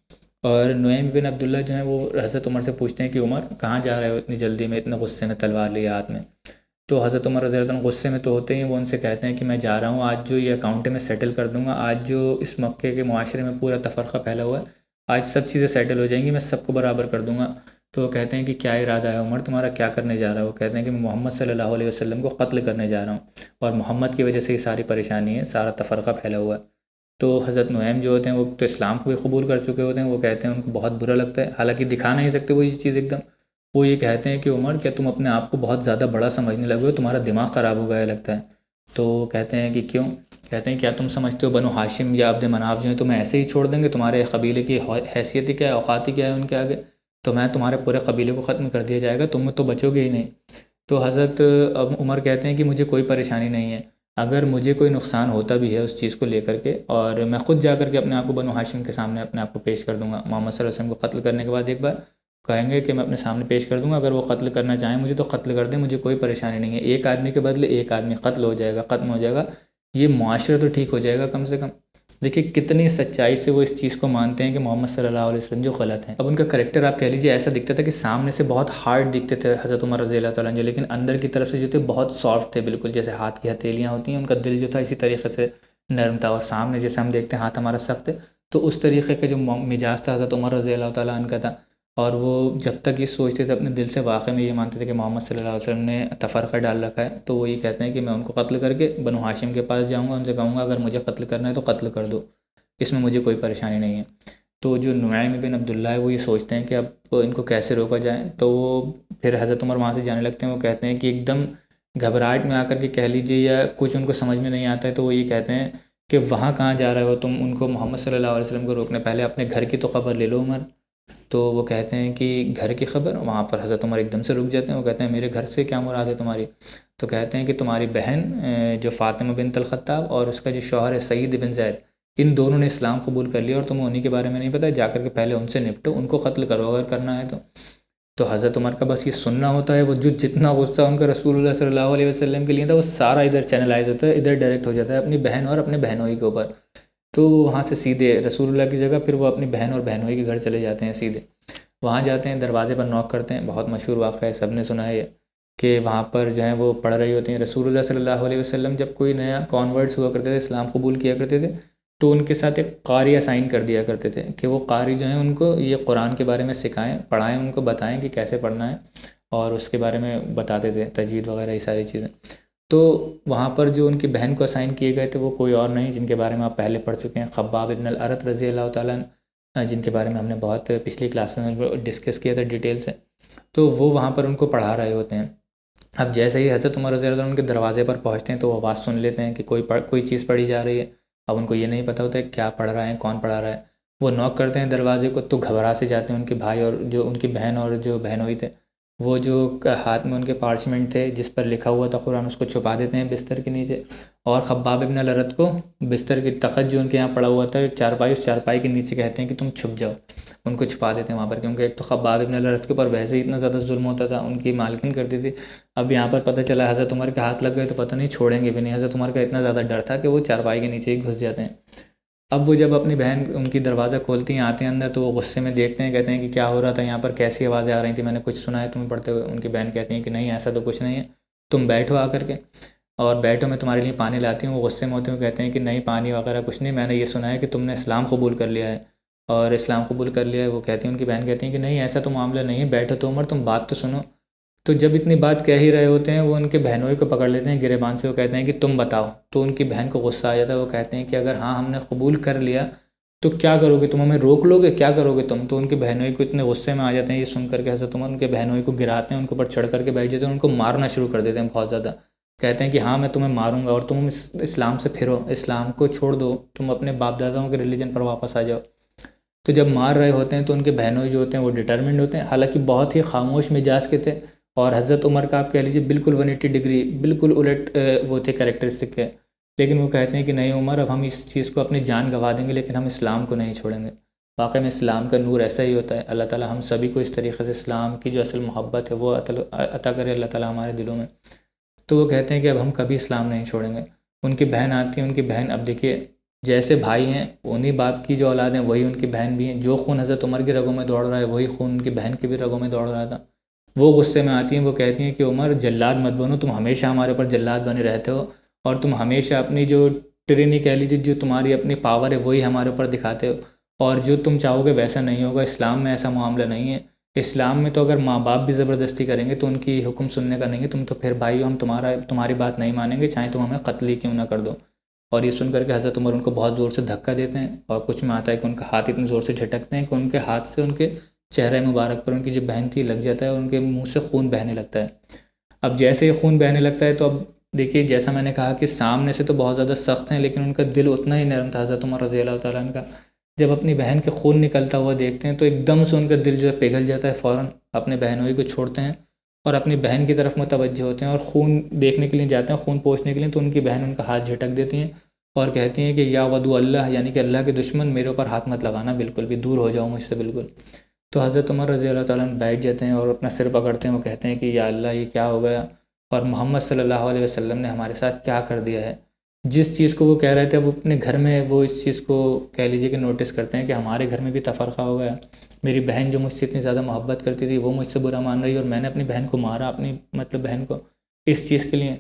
और नुआइम बिन अब्दुल्ला जो है वो हज़रत उमर से पूछते हैं कि उमर कहाँ जा रहे हो इतनी जल्दी में, इतने गुस्से में, तलवार लिए हाथ में। तो हज़रत उमर रज़ी अल्लाह अन्हु गुस्से में तो होते ही, वो उनसे कहते हैं कि मैं जा रहा हूँ, आज जो ये अकाउंट में सेटल कर दूँगा, आज जो इस मक्के के मुआशरे में पूरा तफ़रक़ा फैला हुआ है, आज सब चीज़ें सेटल हो जाएंगी, मैं सबको बराबर कर दूँगा। तो वो कहते हैं कि क्या इरादा है उमर तुम्हारा, क्या करने जा रहा है? वो कहते हैं कि मैं मोहम्मद सल्लल्लाहु अलैहि वसल्लम को क़त्ल करने जा रहा हूँ, और मोहम्मद की वजह से ये सारी परेशानी है, सारा तफ़रक़ा फैला हुआ है। तो हज़रत नुआइम जो होते हैं वो तो इस्लाम को भी कबूल कर चुके होते हैं। वो कहते हैं उनको बहुत बुरा लगता है, हालांकि दिखा नहीं सकते वो ये चीज़ एकदम। वो ये कहते हैं कि उमर क्या तुम अपने आप को बहुत ज़्यादा बड़ा समझने लगे हो, तुम्हारा दिमाग ख़राब हो गया लगता है। तो कहते हैं कि क्यों? कहते हैं क्या तुम समझते हो बनु हाशिम या अब्द मनाफ जो है तुम्हें ऐसे ही छोड़ देंगे? तुम्हारे कबीले की हैसियत ही क्या है, औकात ही क्या है उनके आगे? तो मैं तुम्हारे पूरे कबीले को ख़त्म कर दिया जाएगा, तुम तो बचोगे ही नहीं। तो हज़रत उमर कहते हैं कि मुझे कोई परेशानी नहीं है, अगर मुझे कोई नुकसान होता भी है उस चीज़ को लेकर के, और मैं ख़ुद जा कर के अपने आप को बनु हाशिम के सामने अपने आप को पेश कर दूँगा। मोहम्मद सल्लल्लाहु अलैहि वसल्लम को कत्ल करने के बाद एक बार कहेंगे कि मैं अपने सामने पेश कर दूँगा, अगर वो कत्ल करना चाहें मुझे तो कत्ल कर दें, मुझे कोई परेशानी नहीं है। एक आदमी के बदले एक आदमी कत्ल हो जाएगा, ख़त्म हो जाएगा, ये मुआशरा तो ठीक हो जाएगा कम से कम। देखिए कितनी सच्चाई से वो इस चीज़ को मानते हैं कि मोहम्मद सल्लल्लाहु अलैहि वसल्लम जो गलत हैं। अब उनका करैक्टर आप कह लीजिए ऐसा दिखता था कि सामने से बहुत हार्ड दिखते थे हज़रत उमर रज़ी अल्लाह तआला अन्हु, लेकिन अंदर की तरफ से जो थे बहुत सॉफ्ट थे, बिल्कुल जैसे हाथ की हथेलियाँ होती हैं, उनका दिल जो था इसी तरीके से नरम था। और सामने जैसे हम देखते हैं हाथ हमारा सख्त है, तो उस तरीके का जो मिजाज था हज़रत उमर रज़ी अल्लाह तआला अन्हु का था। और वो जब तक ये सोचते थे अपने दिल से, वाकई में ये मानते थे कि मोहम्मद सल्लल्लाहु अलैहि वसल्लम ने तफ़रक़ा डाल रखा है, तो वो ये कहते हैं कि मैं उनको कत्ल करके बनु हाशिम के पास जाऊँगा, उनसे कहूँगा अगर मुझे कत्ल करना है तो कत्ल कर दो, इसमें मुझे कोई परेशानी नहीं है। तो जो नुआइम बिन अब्दुल्ला है वो ये सोचते हैं कि अब इनको कैसे रोका जाए। तो वो फिर हज़रत उमर वहाँ से जाने लगते हैं। वो कहते हैं कि एकदम घबराहट में आकर के कह लीजिए, या कुछ उनको समझ में नहीं आता है, तो वो ये कहते हैं कि वहाँ कहाँ जा रहे हो तुम, उनको मोहम्मद सल्लल्लाहु अलैहि वसल्लम को रोकने पहले अपने घर की तो खबर ले लो उमर। तो वो कहते हैं कि घर की खबर, वहाँ पर हज़रत उमर एकदम से रुक जाते हैं। वो कहते हैं मेरे घर से क्या मुराद है तुम्हारी? तो कहते हैं कि तुम्हारी बहन जो फ़ातिमा बिन्त अल ख़त्ताब और उसका जो शौहर है सईद बिन ज़ैद, इन दोनों ने इस्लाम कबूल कर लिया और तुम्हें उन्हीं के बारे में नहीं पता, जाकर के पहले उनसे निपटो, उनको कत्ल करो अगर करना है तो हज़रत उमर का बस ये सुनना होता है। वो जो जितना गुस्सा उनका रसूलुल्लाह सल्लल्लाहु अलैहि वसल्लम के लिए था, वो सारा इधर चैनलाइज होता है, इधर डायरेक्ट हो जाता है अपनी बहन और अपने बहनोई के ऊपर। तो वहाँ से सीधे रसूलुल्लाह की जगह फिर वो अपनी बहन और बहनोई के घर चले जाते हैं। सीधे वहाँ जाते हैं, दरवाज़े पर नॉक करते हैं। बहुत मशहूर वाक़ा है, सब ने सुना है ये, कि वहाँ पर जो है वो पढ़ रही होती हैं रसूलुल्लाह सल्लल्लाहु अलैहि वसल्लम। जब कोई नया कॉन्वर्ट्स हुआ करते थे, इस्लाम कबूल किया करते थे, तो उनके साथ एक कारी असाइन कर दिया करते थे कि वो कारी जो है उनको ये कुरान के बारे में सिखाएं, पढ़ाएं, उनको बताएं कि कैसे पढ़ना है, और उसके बारे में बताते थे, तजवीद वगैरह ये सारी चीज़ें। तो वहाँ पर जो उनकी बहन को असाइन किए गए थे वो कोई और नहीं, जिनके बारे में आप पहले पढ़ चुके हैं, खब्बाब इब्न अल अरत रज़ी अल्लाह तआला अन्हु, जिनके बारे में हमने बहुत पिछली क्लास में डिस्कस किया था डिटेल से। तो वो वहाँ पर उनको पढ़ा रहे होते हैं। अब जैसे ही हज़रत उमर रज़ी अल्लाह अन्हु उनके दरवाज़े पर पहुँचते हैं, तो वो आवाज़ सुन लेते हैं कि कोई चीज़ पढ़ी जा रही है। अब उनको ये नहीं पता होता है क्या पढ़ रहा है, कौन पढ़ा रहा है। वो नॉक करते हैं दरवाजे को, तो घबरा से जाते हैं उनके भाई और जो उनकी बहन और जो बहनोई थे, वो जो हाथ में उनके पार्चमेंट थे जिस पर लिखा हुआ था कुरान, उसको छुपा देते हैं बिस्तर के नीचे। और खब्बाब इब्न अल अरत को बिस्तर की तख़त जो उनके यहाँ पड़ा हुआ था चारपाई, उस चारपाई के नीचे कहते हैं कि तुम छुप जाओ। उनको छुपा देते हैं वहाँ पर, क्योंकि एक तो खब्बाब इब्न अल-अरत के ऊपर वैसे ही इतना ज़्यादा जुल्म होता था, उनकी मालकिन करती थी। अब यहाँ पर पता चला हज़रत उमर के हाथ लग गए तो पता नहीं छोड़ेंगे भी नहीं। हज़रत उमर का इतना ज़्यादा डर था कि वो चारपाई के नीचे ही घुस जाते हैं। अब वो जब अपनी बहन उनकी दरवाज़ा खोलती हैं, आते हैं अंदर, तो वो गुस्से में देखते हैं, कहते हैं कि क्या हो रहा था यहाँ पर, कैसी आवाज़ें आ रही थी, मैंने कुछ सुना है तुम्हें पढ़ते हुए। उनकी बहन कहती हैं कि नहीं ऐसा तो कुछ नहीं है, तुम बैठो आकर के और बैठो, मैं तुम्हारे लिए पानी लाती हूँ। वो गुस्से में होते हुए कहते हैं कि नहीं पानी वगैरह कुछ नहीं, मैंने ये सुना है कि तुमने इस्लाम कबूल कर लिया है और इस्लाम कबूल कर लिया है। वो कहती हैं, उनकी बहन कहती हैं कि नहीं ऐसा तो मामला नहीं है, बैठो तो उमर, तुम बात तो सुनो। तो जब इतनी बात कह ही रहे होते हैं, वो उनके बहनोई को पकड़ लेते हैं गिरेबान से। वो कहते हैं कि तुम बताओ। तो उनकी बहन को गुस्सा आ जाता है। वो कहते हैं कि अगर हाँ हमने कबूल कर लिया तो क्या करोगे तुम, हमें रोक लोगे, क्या करोगे तुम। तो उनकी बहनोई को इतने गुस्से में आ जाते हैं ये सुन करके हज़रत उमर, उनके बहनोई को गिराते हैं, उनके ऊपर चढ़ करके बैठ जाते हैं, उनको मारना शुरू कर देते हैं बहुत ज़्यादा। कहते हैं कि हाँ मैं तुम्हें मारूंगा और तुम इस्लाम से फिरो, इस्लाम को छोड़ दो, तुम अपने बाप दादाओं के रिलीजन पर वापस आ जाओ। तो जब मार रहे होते हैं तो उनके बहनोई जो होते हैं वो डिटर्मिंड होते हैं, हालांकि बहुत ही खामोश मिजाज के थे। और हज़रत उमर का आप कह लीजिए बिल्कुल 180 डिग्री बिल्कुल उलट वो थे कैरेक्टरिस्टिक के। लेकिन वो कहते हैं कि नहीं उमर, अब हम इस चीज़ को अपनी जान गंवा देंगे लेकिन हम इस्लाम को नहीं छोड़ेंगे। वाकई में इस्लाम का नूर ऐसा ही होता है। अल्लाह ताला हम सभी को इस तरीके से इस्लाम की जो असल मोहब्बत है वो अता करे अल्लाह ताला हमारे दिलों में। तो वो कहते हैं कि अब हम कभी इस्लाम नहीं छोड़ेंगे। उनकी बहन आती है, उनकी बहन, अब देखिए जैसे भाई हैं उन्हीं बाप की जो औलाद हैं वही उनकी बहन भी हैं। जो खून हज़रत उमर की रगों में दौड़ रहा है वही खून उनकी बहन की भी रगों में दौड़ रहा था। वो गुस्से में आती हैं, वो कहती हैं कि उमर जल्लाद मत बनो, तुम हमेशा हमारे ऊपर जल्लाद बने रहते हो और तुम हमेशा अपनी जो टिरनी कह लीजिए, जो तुम्हारी अपनी पावर है वही हमारे ऊपर दिखाते हो, और जो तुम चाहोगे वैसा नहीं होगा। इस्लाम में ऐसा मामला नहीं है। इस्लाम में तो अगर माँ बाप भी ज़बरदस्ती करेंगे तो उनकी हुक्म सुनने का नहीं है। तुम तो फिर भाई हम तुम्हारी बात नहीं मानेंगे, चाहे तुम हमें कत्ल ही क्यों ना कर दो। और ये सुन करके हज़रत उमर उनको बहुत ज़ोर से धक्का देते हैं और कुछ में आता है कि उनका हाथ इतने ज़ोर से झटकते हैं कि उनके हाथ से उनके चेहरे मुबारक पर उनकी जो बहन थी लग जाता है और उनके मुंह से खून बहने लगता है। अब जैसे ही खून बहने लगता है तो अब देखिए, जैसा मैंने कहा कि सामने से तो बहुत ज़्यादा सख्त हैं लेकिन उनका दिल उतना ही नरम था हज़रत उमर रज़ी अल्लाह तआला अन्हु का। जब अपनी बहन के खून निकलता हुआ देखते हैं तो एकदम से उनका दिल जो है पिघल जाता है। फ़ौरन अपने बहनोई को छोड़ते हैं और अपनी बहन की तरफ मुतवज्जह होते हैं और खून देखने के लिए जाते हैं, खून पोंछने के लिए। तो उनकी बहन उनका हाथ झटक देती हैं और कहती हैं कि या वदू अल्लाह, यानी कि अल्लाह के दुश्मन, मेरे ऊपर हाथ मत लगाना, बिल्कुल भी दूर हो जाओ मुझसे बिल्कुल। तो हज़रत उमर रज़ी अल्लाह तआला अन्हु बैठ जाते हैं और अपना सिर पकड़ते हैं। वो कहते हैं कि या अल्लाह ये क्या हो गया और मोहम्मद सल्लल्लाहु अलैहि वसल्लम ने हमारे साथ क्या कर दिया है। जिस चीज़ को वो कह रहे थे वो अपने घर में वो इस चीज़ को कह लीजिए कि नोटिस करते हैं कि हमारे घर में भी तफ़रक़ा हो गया। मेरी बहन जो मुझसे इतनी ज़्यादा मोहब्बत करती थी वो मुझसे बुरा मान रही है और मैंने अपनी बहन को मारा, अपनी मतलब बहन को, इस चीज़ के लिए।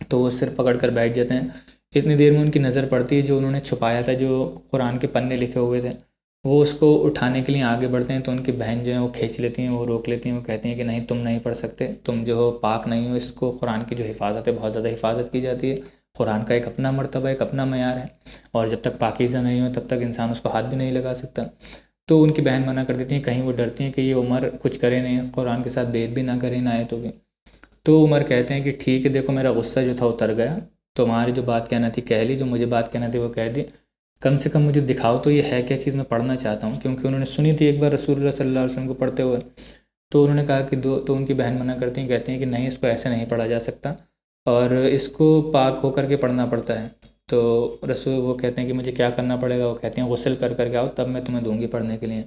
तो वो सिर पकड़ कर बैठ जाते हैं। इतनी देर में उनकी नज़र पड़ती है जो उन्होंने छुपाया था, जो कुरान के पन्ने लिखे हुए थे, वो उसको उठाने के लिए आगे बढ़ते हैं। तो उनकी बहन जो है वो खींच लेती हैं, वो रोक लेती हैं। वो कहती हैं कि नहीं तुम नहीं पढ़ सकते, तुम जो हो पाक नहीं हो। इसको कुरान की जो हिफाजत है बहुत ज़्यादा हिफाजत की जाती है। कुरान का एक अपना मर्तबा, एक अपना मयार है और जब तक पाकीज़ा नहीं हो तब तक इंसान उसको हाथ भी नहीं लगा सकता। तो उनकी बहन मना कर देती हैं, कहीं वो डरती हैं कि ये उमर कुछ करे नहीं, कुरान के साथ बेद भी ना करे इन आयतों की। तो उमर कहते हैं कि ठीक है, देखो मेरा गुस्सा जो था उतर गया, तुम्हारी जो बात कहना थी कह ली, जो मुझे बात कहना थी वो कह दी। कम से कम मुझे दिखाओ तो ये है क्या चीज़, मैं पढ़ना चाहता हूँ। क्योंकि उन्होंने सुनी थी एक बार रसूलुल्लाह सल्लल्लाहु अलैहि वसल्लम को पढ़ते हुए। तो उन्होंने कहा कि तो उनकी बहन मना करती हैं, कहती हैं कि नहीं इसको ऐसे नहीं पढ़ा जा सकता और इसको पाक होकर के पढ़ना पड़ता है। तो रसूल वो कहते हैं कि मुझे क्या करना पड़ेगा। वो कहते हैं गुस्ल कर करके आओ तब मैं तुम्हें दूंगी पढ़ने के लिए।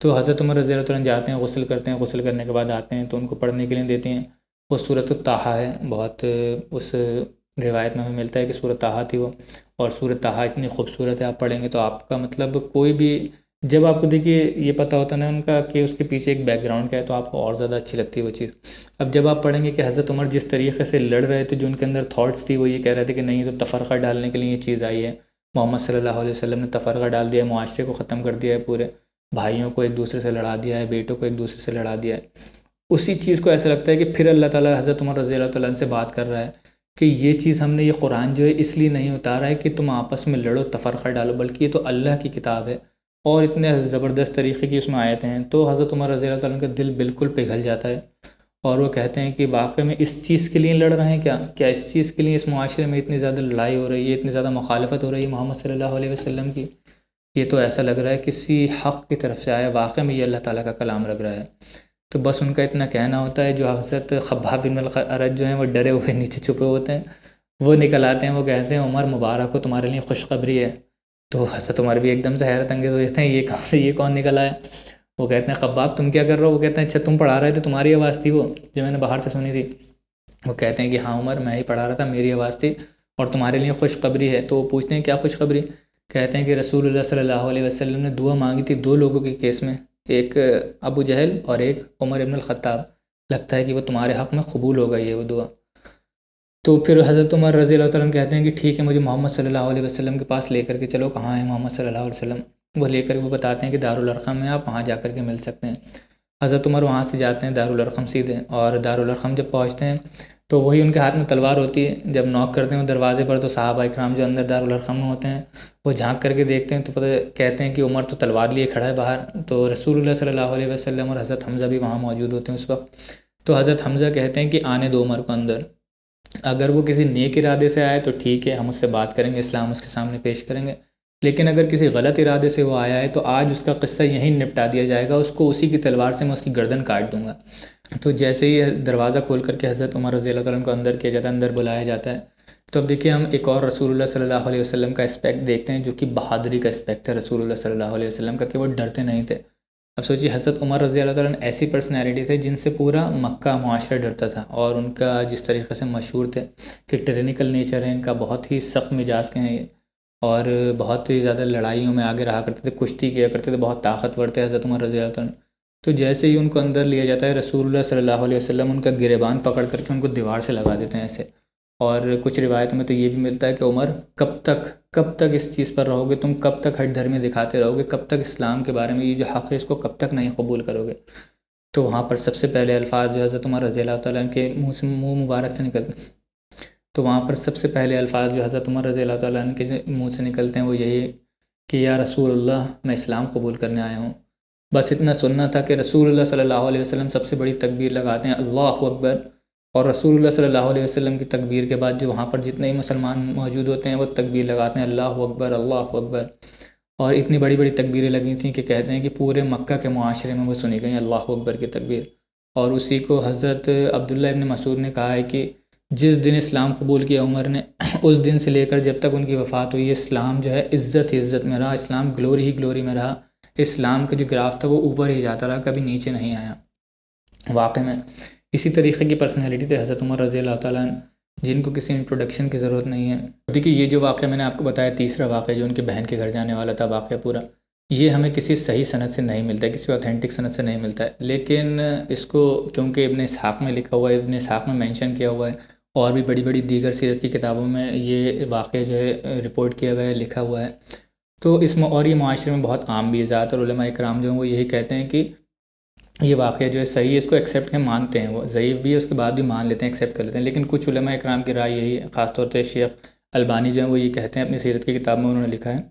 तो हज़रत उमर रज़ी अल्लाह तआला जाते हैं, गुस्ल करते हैं, गुस्ल करने के बाद आते हैं तो उनको पढ़ने के लिए देती हैं। वो सूरत ताहा है, बहुत उस रिवायत में हमें मिलता है कि सूरत ताहा थी वो, और सूरत ताहा इतनी खूबसूरत है, आप पढ़ेंगे तो आपका मतलब कोई भी, जब आपको देखिए ये पता होता ना उनका कि उसके पीछे एक बैकग्राउंड क्या है तो आपको और ज़्यादा अच्छी लगती है वो चीज़। अब जब आप पढ़ेंगे कि हज़रत उमर जिस तरीके से लड़ रहे थे, जो उनके अंदर थॉट्स थी, वो ये कह रहे थे कि नहीं तो तफ़रक़ा डालने के लिए ये चीज़ आई है, मोहम्मद सल्लल्लाहु अलैहि वसल्लम ने तफ़रक़ा डाल दिया है, मुआशरे को ख़त्म कर दिया है, पूरे भाइयों को एक दूसरे से लड़ा दिया है, बेटों को एक दूसरे से लड़ा दिया है। उसी चीज़ को ऐसा लगता है कि फिर अल्लाह ताला हज़रत उमर रज़ी अल्लाह तआला से बात कर रहा है कि ये चीज़ हमने, ये कुरान जो है इसलिए नहीं उतारा है कि तुम आपस में लड़ो तफ़रक़ा डालो, बल्कि ये तो अल्लाह की किताब है और इतने ज़बरदस्त तरीक़े की उसमें आयतें हैं। तो हज़रत उमर रज़ी अल्लाह तआला का दिल बिल्कुल पिघल जाता है और वो कहते हैं कि वाक़ई में इस चीज़ के लिए लड़ रहे हैं क्या इस चीज़ के लिए इस मुआशरे में इतनी ज़्यादा लड़ाई हो रही है, इतनी ज़्यादा मुखालफत हो रही है मोहम्मद सल्लल्लाहु अलैहि वसल्लम की। ये तो ऐसा लग रहा है किसी हक़ की तरफ से आया, वाक़ई में ये अल्लाह ताला का कलाम लग रहा है। तो बस उनका इतना कहना होता है, जो हज़रत खब्बाब बिन अल-अरत जो हैं वो डरे हुए नीचे छुपे होते हैं, वो निकल आते हैं। वो कहते हैं उमर मुबारक हो, तुम्हारे लिए खुशखबरी है, तो हज़रत उमर भी एकदम से हैरत अंगेज़ हो जाते हैं, ये कहाँ से, ये कौन निकल आया। वो कहते हैं ख़ब्बाब तुम क्या कर रहे हो। वो कहते हैं अच्छा तुम पढ़ा रहे थे, तुम्हारी आवाज़ थी वो जो मैंने बाहर से सुनी थी। वो कहते हैं कि हाँ उमर, मैं ही पढ़ा रहा था, मेरी आवाज़ थी और तुम्हारे लिए खुशखबरी है। तो वो पूछते हैं क्या खुशखबरी। कहते हैं कि रसूलुल्लाह सल्लल्लाहु अलैहि वसल्लम ने दुआ मांगी थी दो लोगों के केस में, एक अबू जहल और एक उमर इब्न ख़त्ताब। लगता है कि वो तुम्हारे हक़ में कबूल हो गई है वो दुआ। तो फिर हज़रत उमर रज़ी अल्लाह तआला अन्हु कहते हैं कि ठीक है, मुझे मोहम्मद सल्लल्लाहु अलैहि वसल्लम के पास लेकर के चलो। कहाँ है मोहम्मद सल्लल्लाहु अलैहि वसल्लम। वो लेकर वो बताते हैं कि दारुल अरक़म में, आप वहाँ जा कर के मिल सकते हैं। हज़रत उमर वहाँ से जाते हैं दारुल अरक़म सीधे, और दारुल अरक़म जब पहुँचते हैं तो वही उनके हाथ में तलवार होती है। जब नॉक करते हैं दरवाज़े पर तो सहाबा इकराम जो अंदर दारुल अरक़म में होते हैं वो झांक करके देखते हैं तो पता, कहते हैं कि उमर तो तलवार लिए खड़ा है बाहर। तो रसूलुल्लाह सल्लल्लाहु अलैहि वसल्लम और हज़रत हमज़ा भी वहाँ मौजूद होते हैं उस वक्त। तो हज़रत हमज़ा कहते हैं कि आने दो उमर को अंदर, अगर वो किसी नेक इरादे से आए तो ठीक है, हम उससे बात करेंगे, इस्लाम उसके सामने पेश करेंगे। लेकिन अगर किसी गलत इरादे से वो आया है तो आज उसका किस्सा यहीं निपटा दिया जाएगा, उसको उसी की तलवार से मैं उसकी गर्दन काट दूंगा। तो जैसे ही दरवाज़ा खोल करके हज़रत उमर रज़ी अल्लाह तआला अन्हु को अंदर किया जाता है, अंदर बुलाया जाता है। तो अब देखिए हम एक और रसूलुल्लाह सल्लल्लाहु अलैहि वसल्लम का एस्पेक्ट देखते हैं जो कि बहादुरी का एस्पेक्ट है रसूलुल्लाह सल्लल्लाहु अलैहि वसल्लम का, कि वो डरते नहीं थे। अब सोचिए हज़रत उमर रज़ी अल्लाह तआला अन्हु ऐसी पर्सनैलिटी थे जिनसे पूरा मक्का मुआशरा डरता था, और उनका जिस तरीक़े से मशहूर थे कि टिरनिकल नेचर है इनका, बहुत ही सख्त मिजाज के हैं ये, और बहुत ही ज़्यादा लड़ाइयों में आगे रहा करते थे, कुश्ती किया करते थे, बहुत ताकतवर थे हज़रत उमर रज़ी अल्लाह तआला अन्हु। तो जैसे ही उनको अंदर लिया जाता है रसूलुल्लाह सल्लल्लाहु अलैहि वसल्लम उनका गिरेबान पकड़ करके उनको दीवार से लगा देते हैं ऐसे। और कुछ रिवायतों में तो ये भी मिलता है कि उमर कब तक इस चीज़ पर रहोगे, तुम कब तक हठ धर्मी दिखाते रहोगे, कब तक इस्लाम के बारे में ये जो हक़ है इसको कब तक नहीं कबूल करोगे। तो वहाँ पर सबसे पहले अल्फ़ाज़ जो हज़रत उमर रज़ी अल्लाह तआला के मुँह मुबारक से निकलते, तो वहाँ पर सबसे पहले अल्फ़ाज़ जो हज़रत उमर रज़ी अल्लाह तआला के मुँह से निकलते हैं वो यही कि या रसूलुल्लाह, मैं इस्लाम कबूल करने आया हूँ। बस इतना सुनना था कि रसूलुल्लाह सल्लल्लाहु अलैहि वसल्लम सबसे बड़ी तकबीर लगाते हैं अल्लाहु अकबर, और रसूलुल्लाह सल्लल्लाहु अलैहि वसल्लम की तकबीर के बाद जो वहाँ पर जितने ही मुसलमान मौजूद होते हैं वो तकबीर लगाते हैं अल्लाहु अकबर अल्लाहु अकबर। और इतनी बड़ी बड़ी तकबीरें लगी थी कि कहते हैं कि पूरे मक्का के मुआशरे में वो सुनी गई अल्लाहु अकबर की तकबीर। और उसी को हज़रत अब्दुल्लाह इब्न मसूद ने कहा है कि जिस दिन इस्लाम कबूल किया उमर ने, उस दिन से लेकर जब तक उनकी वफ़ात हुई, इस्लाम जो है इज़्ज़त ही इज़्ज़त में रहा, इस्लाम ग्लोरी ही ग्लोरी में रहा। इस्लाम का जो ग्राफ था वो ऊपर ही जाता रहा, कभी नीचे नहीं आया। वाक़ई में इसी तरीक़े की पर्सनैलिटी थे हज़रत उमर रज़ी अल्लाह तआला अन्हु, जिनको किसी इंट्रोडक्शन की ज़रूरत नहीं है। देखिए ये जो वाक़या मैंने आपको बताया, तीसरा वाक़या जो उनके बहन के घर जाने वाला था वाक़या पूरा, ये हमें किसी सही सनद से नहीं मिलता है, किसी ऑथेंटिक सनद से नहीं मिलता है। लेकिन इसको क्योंकि इब्न इसहाक़ में लिखा हुआ है, इब्न इसहाक़ में मेंशन किया हुआ है, और भी बड़ी बड़ी दीगर सीरत की किताबों में ये वाक़या जो है रिपोर्ट किया गया है, लिखा हुआ है, तो इसमें और ये माशरे में बहुत आम भी है। ज़्यादातर उलमा इकराम जो हैं वो यही कहते हैं कि ये वाक़या जो है सही है, इसको एक्सेप्ट के मानते हैं, वो ज़ईफ़ भी है उसके बाद भी मान लेते हैं, एक्सेप्ट कर लेते हैं। लेकिन कुछ उलमा इकराम की राय यही है, ख़ासतौर पर शेख अलबानी जो है वो ये कहते हैं अपनी सीरत की किताब में, उन्होंने लिखा है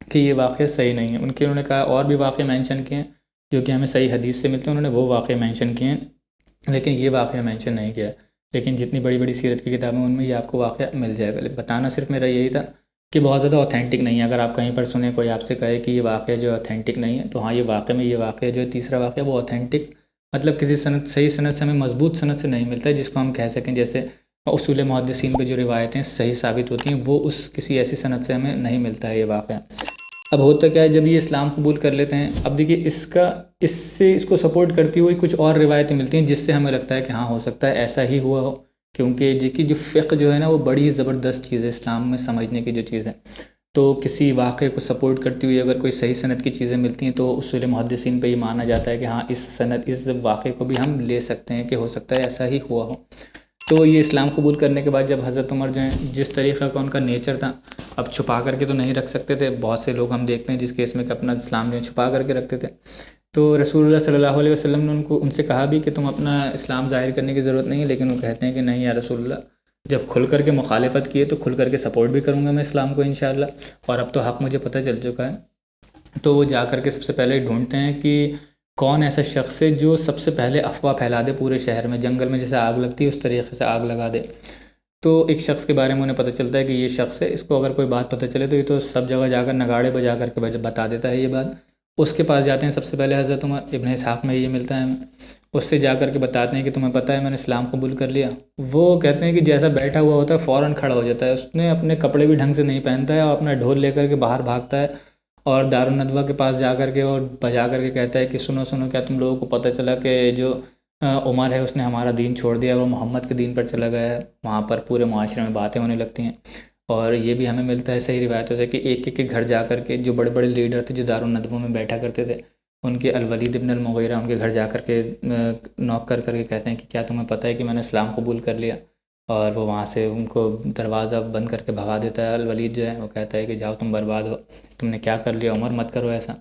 कि ये वाक़या सही नहीं है। उन्होंने कहा और भी वाक़या मेंशन किए हैं जो कि हमें सही हदीस से मिलते हैं, उन्होंने वो वाक़या मेंशन किए हैं, लेकिन ये वाक़या मेंशन नहीं किया। लेकिन जितनी बड़ी बड़ी सीरत की किताबें उनमें ये आपको वाक़या मिल जाएगा। बताना सिर्फ मेरा यही था कि बहुत ज़्यादा ऑथेंटिक नहीं है। अगर आप कहीं पर सुने कोई आपसे कहे कि ये वाक़या जो ऑथेंटिक नहीं है, तो हाँ ये वाक़या में ये वाक़या जो है तीसरा वाक़या वो ऑथेंटिक, मतलब किसी सनद, सही सनद से हमें मजबूत सनद से नहीं मिलता है जिसको हम कह सकें जैसे उसूल मुहद्दिसीन पे जो रिवायतें सही साबित होती हैं वो उस किसी ऐसी सनद से हमें नहीं मिलता है ये वाक़या। अब होता क्या है, जब ये इस्लाम कबूल कर लेते हैं, अब देखिए इसको सपोर्ट करती हुई कुछ और रिवायतें मिलती हैं जिससे हमें लगता है कि हाँ हो सकता है ऐसा ही हुआ हो, क्योंकि देखिए जो फ़िक़्ह जो है ना वो बड़ी ही ज़बरदस्त चीज़ है इस्लाम में समझने की जो चीज़ है। तो किसी वाक़े को सपोर्ट करती हुई अगर कोई सही सनद की चीज़ें मिलती हैं तो उसूल मुहद्दिसीन पे ये माना जाता है कि हाँ इस वाक़े को भी हम ले सकते हैं कि हो सकता है ऐसा ही हुआ हो। तो ये इस्लाम कबूल करने के बाद जब हज़रत उमर जो हैं, जिस तरीक़े का उनका नेचर था, अब छुपा करके तो नहीं रख सकते थे, बहुत से लोग हम देखते हैं जिस केस में कि अपना इस्लाम जो है छुपा करके रखते थे। तो रसूलुल्लाह सल्लल्लाहु अलैहि वसल्लम ने उनसे कहा भी कि तुम अपना इस्लाम ज़ाहिर करने की ज़रूरत नहीं है, लेकिन वो कहते हैं कि नहीं या रसूलुल्लाह, जब खुल करके मुखालिफत की है तो खुल करके सपोर्ट भी करूँगा मैं इस्लाम को इंशाअल्लाह, और अब तो हक़ मुझे पता चल चुका है। तो वो जा कर के सबसे पहले ढूंढते हैं कि कौन ऐसा शख्स है जो सबसे पहले अफवाह फैला दे पूरे शहर में, जंगल में जैसे आग लगती है उस तरीके से आग लगा दे। तो एक शख्स के बारे में उन्हें पता चलता है कि ये शख्स है, इसको अगर कोई बात पता चले तो ये तो सब जगह जाकर नगाड़े बजा करके बता देता है ये बात। उसके पास जाते हैं सबसे पहले हज़रत उमर। इब्न इसहाक़ में ये मिलता है हमें। उससे जा कर के बताते हैं कि तुम्हें पता है मैंने इस्लाम कबूल कर लिया। वो कहते हैं कि जैसा बैठा हुआ होता है फ़ौरन खड़ा हो जाता है। उसने अपने कपड़े भी ढंग से नहीं पहनता है और अपना ढोल लेकर के बाहर भागता है और दारुन नदवा के पास जा कर के और बजा कर के कहता है कि सुनो सुनो, क्या तुम लोगों को पता चला कि जो उमर है उसने हमारा दीन छोड़ दिया और वो मोहम्मद के दीन पर चला गया है। वहाँ पर पूरे मुआशरे में बातें होने लगती हैं। और ये भी हमें मिलता है सही रिवायतों से कि एक एक के घर जा कर के जो बड़े बड़े लीडर थे जो दारुन नदवों में बैठा करते थे, उनके अल-वलीद इब्न अल-मुग़ीरा उनके घर जा कर के नॉक कर कर के कहते हैं कि क्या तुम्हें पता है कि मैंने इस्लाम कबूल कर लिया। और वो वहाँ से उनको दरवाज़ा बंद करके भगा देता है। अल-वलीद जो है वो कहता है कि जाओ तुम बर्बाद हो, तुमने क्या कर लिया, उमर मत करो ऐसा।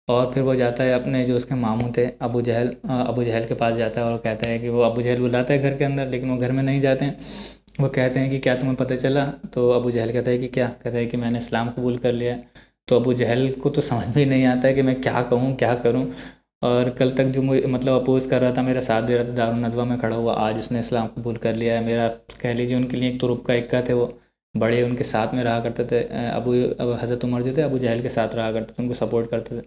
और फिर वो जाता है अपने जो उसके मामू थे अबू जहल के पास जाता है और कहता है कि वो अबू जहल बुलाता है घर के अंदर, लेकिन वो घर में नहीं जाते हैं। वो कहते हैं कि क्या तुम्हें पता चला? तो अबू जहल कहता है कि क्या? कहता है कि मैंने इस्लाम कबूल कर लिया है। तो अबू जहल को तो समझ में ही नहीं आता है कि मैं क्या कहूँ क्या करूँ। और कल तक जो मुझे मतलब अपोज़ कर रहा था, मेरा साथ दे रहा था दारुन नदवा में खड़ा हुआ, आज उसने इस्लाम कबूल कर लिया है। मेरा कह लीजिए उनके लिए एक तुरुप का इक्का थे। वो बड़े उनके साथ में रहा करते थे। अब हज़रत उमर जो थे अबू जहल के साथ रहा करते थे, उनको सपोर्ट करते थे।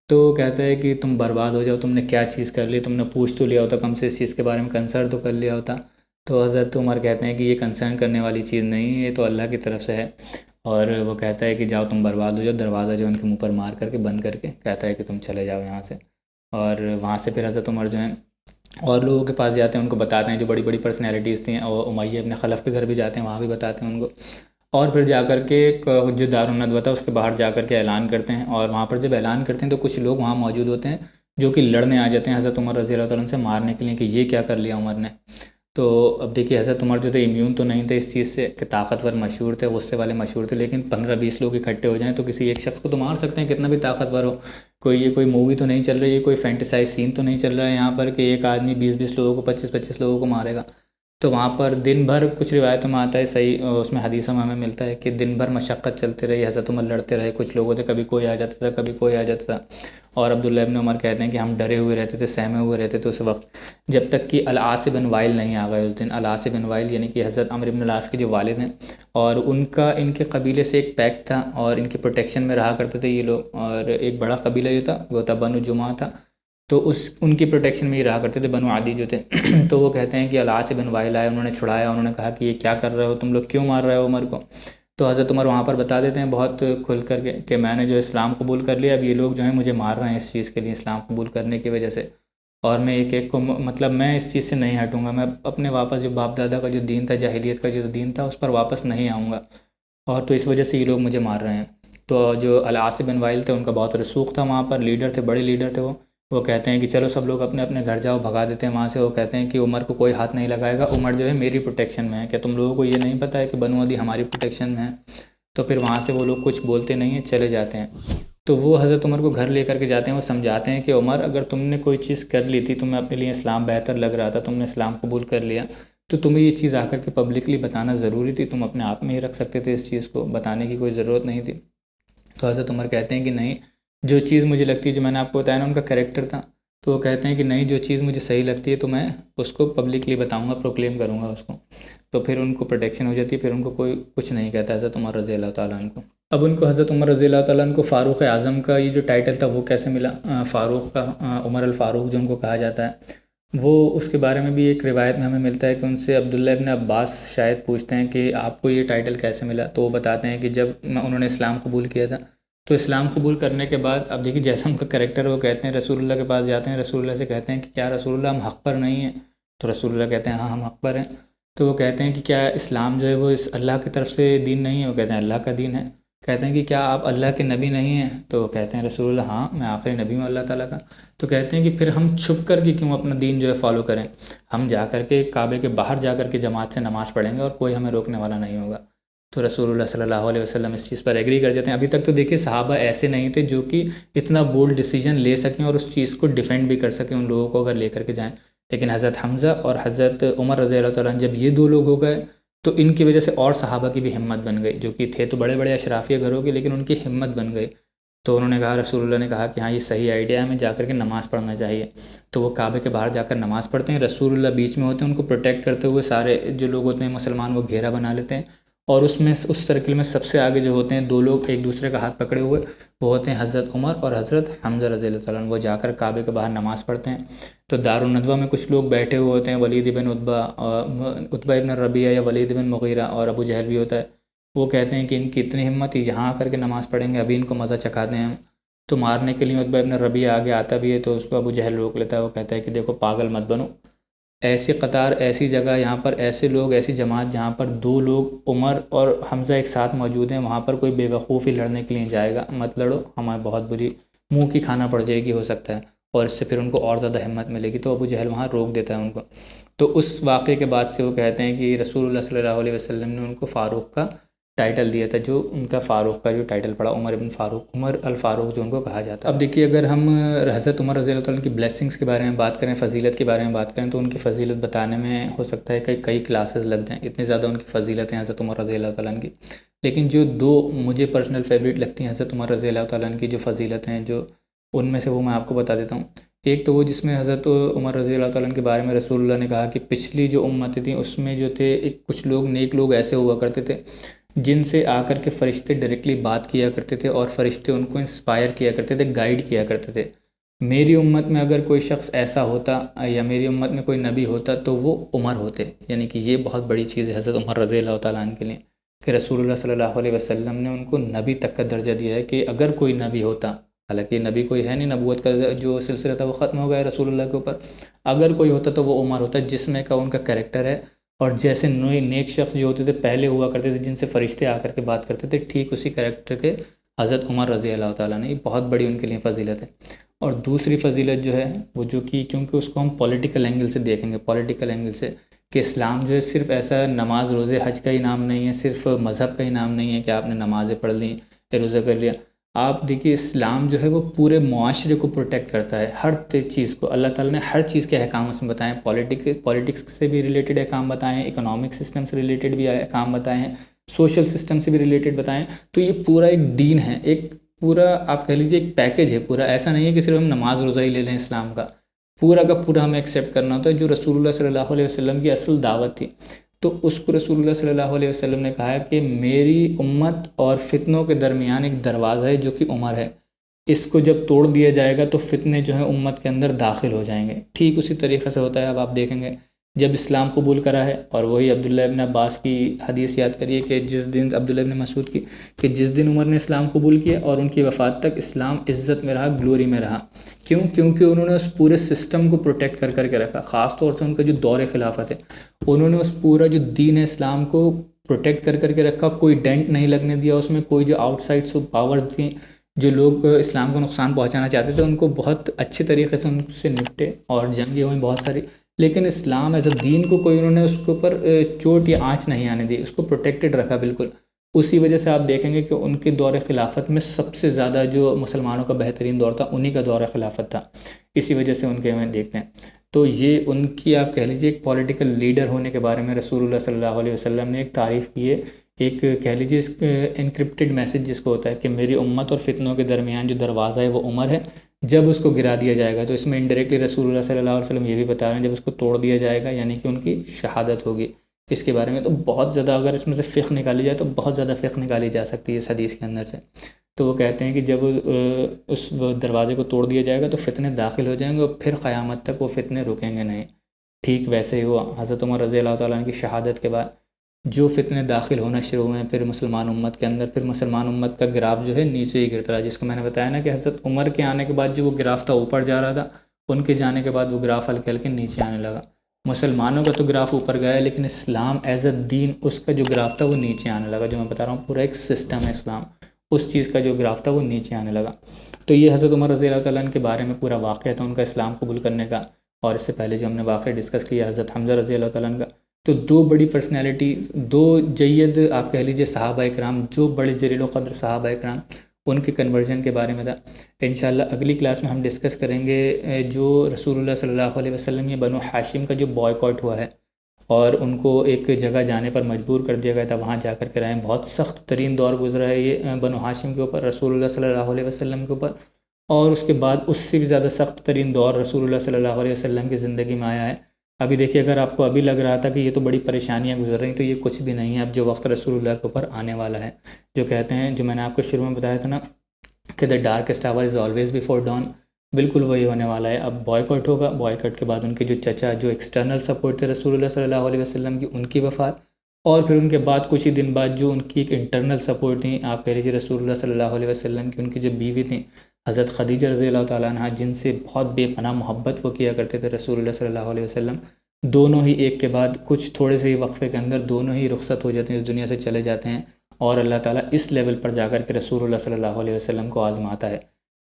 तो कहता है कि तुम बर्बाद हो जाओ, तुमने क्या चीज़ कर ली, तुमने पूछ तो लिया होता, कम से इस चीज़ के बारे में कंसर्न तो कर लिया होता। तो हज़रत उमर कहते हैं कि ये कंसर्न करने वाली चीज़ नहीं है, ये तो अल्लाह की तरफ से है। और वो कहता है कि जाओ तुम बर्बाद हो जाओ। दरवाज़ा जो उनके मुंह पर मार करके बंद करके कहता है कि तुम चले जाओ यहाँ से। और वहाँ से फिर हज़रत उमर जो हैं और लोगों के पास जाते हैं, उनको बताते हैं जो बड़ी बड़ी पर्सनैलिटीज़ थी। और उमय्या इब्न खलफ़ के घर भी जाते हैं, वहाँ भी बताते हैं उनको। और फिर जा कर के जो दारुन नदवा था उसके बाहर जा कर के ऐलान करते हैं। और वहाँ पर जब ऐलान करते हैं तो कुछ लोग वहाँ मौजूद होते हैं जो कि लड़ने आ जाते हैं हज़रत उमर रज़ी अल्लाह तआला अन्हु से मारने के लिए कि ये क्या कर लिया उमर ने। तो अब देखिए हज़रत उमर जो थे इम्यून तो नहीं थे इस चीज़ से कि ताकतवर मशहूर थे, गुस्से वाले मशहूर थे, लेकिन 15-20 लोग इकट्ठे हो जाएं तो किसी एक शख्स को तो मार सकते हैं, कितना भी ताकतवर हो। कोई मूवी तो नहीं चल रही है, कोई फैंटेसाइज सीन तो नहीं चल रहा है यहाँ पर कि एक आदमी 20-20 लोगों को 25-25 लोगों को मारेगा। तो वहाँ पर दिन भर कुछ रिवायतों में आता है, सही उसमें हदीसों में हमें मिलता है कि दिन भर मशक्क़त चलती रही, हज़रत उमर लड़ते रहे। कुछ लोगों थे कभी कोई आ जाता था, कभी कोई आ जाता था। और अब्दुल्लाह इब्न उमर कहते हैं कि हम डरे हुए रहते थे, सहमे हुए रहते थे उस वक्त, जब तक कि अल-आस बिन वाइल नहीं आ गए उस दिन। अल-आस बिन वाइल यानी कि हज़रत अमर इब्न अल-आस के जो वालिद हैं, और उनका इनके कबीले से एक पैक्ट था और इनके प्रोटेक्शन में रहा करते थे ये लोग। और एक बड़ा कबीला जो था वो था बनु जुमा था, तो उनकी प्रोटेक्शन में ही रहा करते थे बनु आदी जो थे। तो वो कहते हैं कि अल-आस बिन वाइल आए, उन्होंने छुड़ाया, उन्होंने कहा कि ये क्या कर रहे हो तुम लोग, क्यों मार रहे हो उमर को? तो हज़रत उमर वहाँ पर बता देते हैं बहुत खुल कर के कि मैंने जो इस्लाम कबूल कर लिया, अब ये लोग जो हैं मुझे मार रहे हैं इस चीज़ के लिए, इस्लाम कबूल करने की वजह से। और मैं एक एक को मतलब मैं इस चीज़ से नहीं हटूँगा, मैं अपने वापस जो बाप दादा का जो दीन था, जाहिलियत का जो दीन था, उस पर वापस नहीं आऊँगा। और तो इस वजह से ये लोग मुझे मार रहे हैं। तो जो अल-आस बिन वाइल थे उनका बहुत रसूख था, वहाँ पर लीडर थे, बड़े लीडर थे वो कहते हैं कि चलो सब लोग अपने अपने घर जाओ, भगा देते हैं वहाँ से। वो कहते हैं कि उमर को कोई हाथ नहीं लगाएगा, उमर जो है मेरी प्रोटेक्शन में है। क्या तुम लोगों को ये नहीं पता है कि बनु अदी हमारी प्रोटेक्शन में है? तो फिर वहाँ से वो लोग कुछ बोलते नहीं हैं, चले जाते हैं। तो वो हज़रत उमर को घर लेकर के जाते हैं, वो समझाते हैं कि उमर अगर तुमने कोई चीज़ कर ली थी, तुम्हें अपने लिए इस्लाम बेहतर लग रहा था, तुमने इस्लाम कबूल कर लिया, तो तुम्हें ये चीज़ आकर के पब्लिकली बताना ज़रूरी थी, तुम अपने आप में ही रख सकते थे, इस चीज़ को बताने की कोई ज़रूरत नहीं थी। तो हज़रत उमर कहते हैं कि नहीं, जो चीज़ मुझे लगती है, जो मैंने आपको बताया ना उनका कैरेक्टर था, तो वो कहते हैं कि नहीं, जो चीज़ मुझे सही लगती है तो मैं उसको पब्लिकली बताऊंगा, प्रोक्लेम करूंगा उसको। तो फिर उनको प्रोटेक्शन हो जाती है, फिर उनको कोई कुछ नहीं कहता हज़रत उमर रज़ी अल्लाह तआला अन्हु को। अब उनको हज़रत उमर रज़ी अल्लाह तआला अन्हु को फ़ारूक़ आज़म का ये जो टाइटल था वो कैसे मिला? फ़ारूक़ का उमर अल फ़ारूक़ जो उनको कहा जाता है, वो उसके बारे में भी एक रिवायत में हमें मिलता है कि उनसे अब्दुल्लाह इब्न अब्बास शायद पूछते हैं कि आपको ये टाइटल कैसे मिला? तो वो बताते हैं कि जब उन्होंने इस्लाम कबूल किया था, तो इस्लाम कबूल करने के बाद अब देखिए जैसा उनका कैरेक्टर, वो कहते हैं रसूलुल्लाह के पास जाते हैं, रसूलुल्लाह से कहते हैं कि क्या रसूलुल्लाह हम हक़ पर नहीं हैं? तो रसूलुल्लाह कहते हैं हाँ हम हक़ पर हैं। तो वो कहते हैं कि क्या इस्लाम जो है वो इस अल्लाह की तरफ से दीन नहीं है? वो कहते हैं अल्लाह का दीन है। कहते हैं कि क्या आप अल्लाह के नबी नहीं हैं? तो वो कहते हैं रसूलुल्लाह हाँ मैं आखिरी नबी हूँ अल्लाह ताला का। तो कहते हैं कि फिर हम छुप कर के क्यों अपना दीन जो है फ़ॉलो करें? हम जा कर के काबे के बाहर जा कर के जमात से नमाज़ पढ़ेंगे और कोई हमें रोकने वाला नहीं होगा। तो रसूलुल्लाह सल्लल्लाहु अलैहि वसल्लम इस चीज़ पर एग्री कर जाते हैं। अभी तक तो देखिए सहाबा ऐसे नहीं थे जो कि इतना बोल्ड डिसीजन ले सकें और उस चीज़ को डिफेंड भी कर सकें उन लोगों को अगर लेकर के जाएं। लेकिन हज़रत हमज़ा और हज़रत उमर रज़ी अल्लाह तआला जब ये दो लोग हो गए, तो इनकी वजह से और सहाबा की भी हिम्मत बन गई, जो कि थे तो बड़े बड़े अशराफिया घरों के, लेकिन उनकी हिम्मत बन गई। तो उन्होंने कहा, रसूलुल्लाह ने कहा कि हाँ ये सही आइडिया है, हमें जा कर के नमाज़ पढ़ना चाहिए। तो वो काबे के बाहर जाकर नमाज़ पढ़ते हैं, रसूलुल्लाह बीच में होते हैं, उनको प्रोटेक्ट करते हुए सारे जो लोग होते हैं मुसलमान वो घेरा बना लेते हैं और उसमें उस सर्किल में सबसे आगे जो होते हैं दो लोग एक दूसरे का हाथ पकड़े हुए, वो होते हैं हज़रत उमर और हज़रत हमज़ा रज़ियल्लाहु ताला अन्हु। वो जाकर काबे के बाहर नमाज़ पढ़ते हैं। तो दारुन नदवा में कुछ लोग बैठे हुए होते हैं, वलीद इब्न उत्बा इब्न रबिया या वलीद इब्न मुगीरा और अबू जहल भी होता है। वो कहते हैं कि इनकी इतनी हिम्मत ही, यहाँ आकर के नमाज़ पढ़ेंगे, अभी इनको मज़ा चखाते हैं हम। तो मारने के लिए उत्बा इब्न रबिया आगे आता भी है, तो उसको अबू जहल रोक लेता है। वो कहता है कि देखो पागल मत बनो, ऐसी कतार, ऐसी जगह, यहाँ पर ऐसे लोग, ऐसी जमात जहाँ पर दो लोग उमर और हमज़ा एक साथ मौजूद हैं, वहाँ पर कोई बेवकूफ़ी लड़ने के लिए जाएगा, मत लड़ो, हमें बहुत बुरी मुंह की खाना पड़ जाएगी हो सकता है, और इससे फिर उनको और ज़्यादा हिम्मत मिलेगी। तो अबू जहल वहाँ रोक देता है उनको। तो उस वाक़े के बाद से वो कहते हैं कि रसूलुल्लाह सल्लल्लाहु अलैहि वसल्लम ने उनको फ़ारूक का टाइटल दिया था, जो उनका फ़ारूक का जो टाइटल पड़ा, उमर इब्न फ़ारूक, उमर अल फ़ारूक जो उनको कहा जाता है। अब देखिए, अगर हम हज़रत उमर रज़ियल्लाहु ताला की ब्लेसिंग्स के बारे में बात करें, फ़जीलत के बारे में बात करें, तो उनकी फ़जीलत बताने में हो सकता है कई कई क्लासेस लग जाएँ, इतनी ज़्यादा उनकी फ़जीलत हैं हज़रत उमर रज़ियल्लाहु ताला की। लेकिन जो दो मुझे पर्सनल फेवरेट लगती हैं हज़रत उमर रज़ियल्लाहु ताला की जो फ़जीलत हैं, जो उनमें से वो मैं आपको बता देता हूँ। एक तो वो जिसमें हज़रत उमर रज़ियल्लाहु ताला के बारे में रसूलुल्लाह ने कहा कि पिछली जो उम्मतें थी उसमें जो थे एक कुछ लोग, नेक लोग ऐसे हुआ करते थे जिनसे आकर के फ़रिश्ते डायरेक्टली बात किया करते थे और फ़रिश्ते उनको इंस्पायर किया करते थे, गाइड किया करते थे। मेरी उम्मत में अगर कोई शख्स ऐसा होता या मेरी उम्मत में कोई नबी होता तो वो उमर होते। यानी कि ये बहुत बड़ी चीज़ है हज़रत उमर रज़ियल्लाहु ताला अन्हु के लिए कि रसूलुल्लाह सल्लल्लाहु अलैहि वसल्लम ने उनको नबी तक का दर्जा दिया है कि अगर कोई नबी होता, हालांकि नबी कोई है नहीं, नबूवत का जो सिलसिला था वो ख़त्म हो गया रसूलुल्लाह के ऊपर, अगर कोई होता तो वो उमर होता, जिसमें का उनका कैरेक्टर है। और जैसे नेक शख्स जो होते थे पहले हुआ करते थे जिनसे फ़रिश्ते आकर के बात करते थे, ठीक उसी कैरेक्टर के हज़रत उमर रज़ियल्लाहु ताला ने, बहुत बड़ी उनके लिए फ़जीलत है। और दूसरी फ़जीलत जो है वो जो कि, क्योंकि उसको हम पॉलिटिकल एंगल से देखेंगे, पॉलिटिकल एंगल से, कि इस्लाम जो है सिर्फ़ ऐसा नमाज रोज़े हज का ही नाम नहीं है, सिर्फ मज़हब का ही नाम नहीं है कि आपने नमाज़ें पढ़ ली या रोज़ा कर लिया। आप देखिए, इस्लाम जो है वो पूरे मुआशरे को प्रोटेक्ट करता है, हर चीज़ को। अल्लाह ताला ने हर चीज़ के अहकाम उसमें बताएं, पॉलिटिक्स से भी रिलेटेड अहकाम बताएं, इकोनॉमिक सिस्टम से रिलेटेड भी अहकाम बताएं हैं, सोशल सिस्टम से भी रिलेटेड बताएं। तो ये पूरा एक दीन है, एक पूरा आप कह लीजिए एक पैकेज है पूरा। ऐसा नहीं है कि सिर्फ हम नमाज रोज़ा ही ले लें, इस्लाम का पूरा हमें एक्सेप्ट करना होता है। जो रसूलुल्लाह सल्लल्लाहु अलैहि वसल्लम की असल दावत थी, तो उसको रसूलुल्लाह सल्लल्लाहु अलैहि वसल्लम ने कहा है कि मेरी उम्मत और फितनों के दरमियान एक दरवाज़ा है जो कि उमर है, इसको जब तोड़ दिया जाएगा तो फितने जो है उम्मत के अंदर दाखिल हो जाएंगे। ठीक उसी तरीक़े से होता है। अब आप देखेंगे जब इस्लाम कबूल करा है, और वही अब्दुल्लाह इब्न अब्बास की हदीस याद करिए कि जिस दिन, अब्दुल्लाह इब्न मसूद की, कि जिस दिन उमर ने इस्लाम कबूल किया और उनकी वफ़ात तक इस्लाम इज़्ज़त में रहा, ग्लोरी में रहा। क्यों? क्योंकि उन्होंने उस पूरे सिस्टम को प्रोटेक्ट कर करके रखा। ख़ास तौर से उनका जो दौर खिलाफत है, उन्होंने उस पूरा जो दीन है इस्लाम को प्रोटेक्ट कर करके रखा, कोई डेंट नहीं लगने दिया उसमें। कोई जो आउटसाइड पावर्स थी, जो लोग इस्लाम को नुकसान पहुंचाना चाहते थे, उनको बहुत अच्छे तरीके से उनसे निपटे और जंगें हुई बहुत सारी। लेकिन इस्लाम एज अ दीन को कोई, उन्होंने उसके ऊपर चोट या आँच नहीं आने दी, उसको प्रोटेक्टेड रखा बिल्कुल। उसी वजह से आप देखेंगे कि उनके दौर खिलाफत में सबसे ज़्यादा जो मुसलमानों का बेहतरीन दौर था, उन्हीं का दौर खिलाफत था। इसी वजह से उनके में देखते हैं। तो ये उनकी आप कह लीजिए एक पॉलिटिकल लीडर होने के बारे में रसूलुल्लाह सल्लल्लाहु अलैहि वसल्लम ने एक तारीफ़ की है। एक कह लीजिए इस एनक्रिप्टेड मैसेज जिसको होता है कि मेरी उम्मत और फितनों के दरमियान जो दरवाज़ा है वो उमर है, जब उसको गिरा दिया जाएगा। तो इसमें इनडायरेक्टली रसूलुल्लाह सल्लल्लाहु अलैहि वसल्लम ये भी बता रहे हैं, जब उसको तोड़ दिया जाएगा यानी कि उनकी शहादत होगी। इसके बारे में तो बहुत ज़्यादा, अगर इसमें से फ़िक़्ह निकाली जाए तो बहुत ज़्यादा फ़िक़्ह निकाली जा सकती है इस हदीस के अंदर से। तो वो कहते हैं कि जब उस दरवाज़े को तोड़ दिया जाएगा तो फितने दाखिल हो जाएंगे और फिर क़यामत तक वो फितने रुकेंगे नहीं। ठीक वैसे ही हुआ हज़रत उमर रज़ियल्लाहु ताला अन्हु की शहादत के बाद जो फितने दाखिल होना शुरू हुए हैं फिर मुसलमान उम्मत के अंदर, फिर मुसलमान उम्मत का ग्राफ जो है नीचे ही गिरता रहा। जिसको मैंने बताया ना कि हज़रत उमर के आने के बाद जो वो ग्राफ था ऊपर जा रहा था, उनके जाने के बाद वो ग्राफ हल्के हल्के नीचे आने लगा। मुसलमानों का तो ग्राफ ऊपर गया, लेकिन इस्लाम एज अ दीन, उसका जो ग्राफ था वो नीचे आने लगा। जो मैं बता रहा हूँ पूरा एक सिस्टम है इस्लाम, उस चीज़ का जो ग्राफ था वो नीचे आने लगा। तो ये हज़रत उमर रज़ियल्लाहु ताला अन्हु के बारे में पूरा वाक़या था उनका इस्लाम कबूल करने का। और इससे पहले जो हमने वाक़या डिस्कस किया हज़रत हमज़ा रज़ियल्लाहु ताला अन्हु का। तो दो बड़ी पर्सनैलिटी, दो जय्यद आप कह लीजिए सहाबा इकराम, जो बड़े जलील क़द्र सहाबा इकराम, उनके कन्वर्जन के बारे में था। इंशाअल्लाह अगली क्लास में हम डिस्कस करेंगे जो रसूलुल्लाह सल्लल्लाहु अलैहि वसल्लम ये बनु हाशिम का जो बॉयकॉट हुआ है और उनको एक जगह जाने पर मजबूर कर दिया गया था, वहाँ जाकर के रहें। बहुत सख्त तरीन दौर गुजरा है ये बनु हाशिम के ऊपर, रसूलुल्लाह सल्लल्लाहु अलैहि वसल्लम के ऊपर। और उसके बाद उससे भी ज़्यादा सख्त तरीन दौर रसूलुल्लाह सल्लल्लाहु अलैहि वसल्लम की ज़िंदगी में आया है। अभी देखिए, अगर आपको अभी लग रहा था कि ये तो बड़ी परेशानियां गुजर रही, तो ये कुछ भी नहीं है। अब जो वक्त रसूलुल्लाह के ऊपर आने वाला है, जो कहते हैं, जो मैंने आपको शुरू में बताया था ना कि the darkest hour is always before don, बिल्कुल वही होने वाला है। अब बॉयकॉट होगा, बॉयकॉट के बाद उनके जो चचा, जो एक्सटर्नल सपोर्ट थे रसूलुल्लाह सल्लल्लाहु अलैहि वसल्लम की, उनकी वफ़ात, और फिर उनके बाद कुछ ही दिन बाद जो उनकी एक इंटरनल सपोर्ट थी, आप कह लीजिए रसूलुल्लाह सल्लल्लाहु अलैहि वसल्लम की उनकी जो बीवी थी हज़रत खदीजा रज़ी अल्लाह तआला अन्हा, जिनसे बहुत बेपनाह मोहब्बत वो किया करते थे रसूलुल्लाह सल्लल्लाहु अलैहि वसल्लम, दोनों ही एक के बाद कुछ थोड़े से ही वक्फे के अंदर दोनों ही रुखसत हो जाते हैं, इस दुनिया से चले जाते हैं। और अल्लाह ताला इस लेवल पर जाकर के रसूलुल्लाह सल्लल्लाहु अलैहि वसल्लम को आज़माता है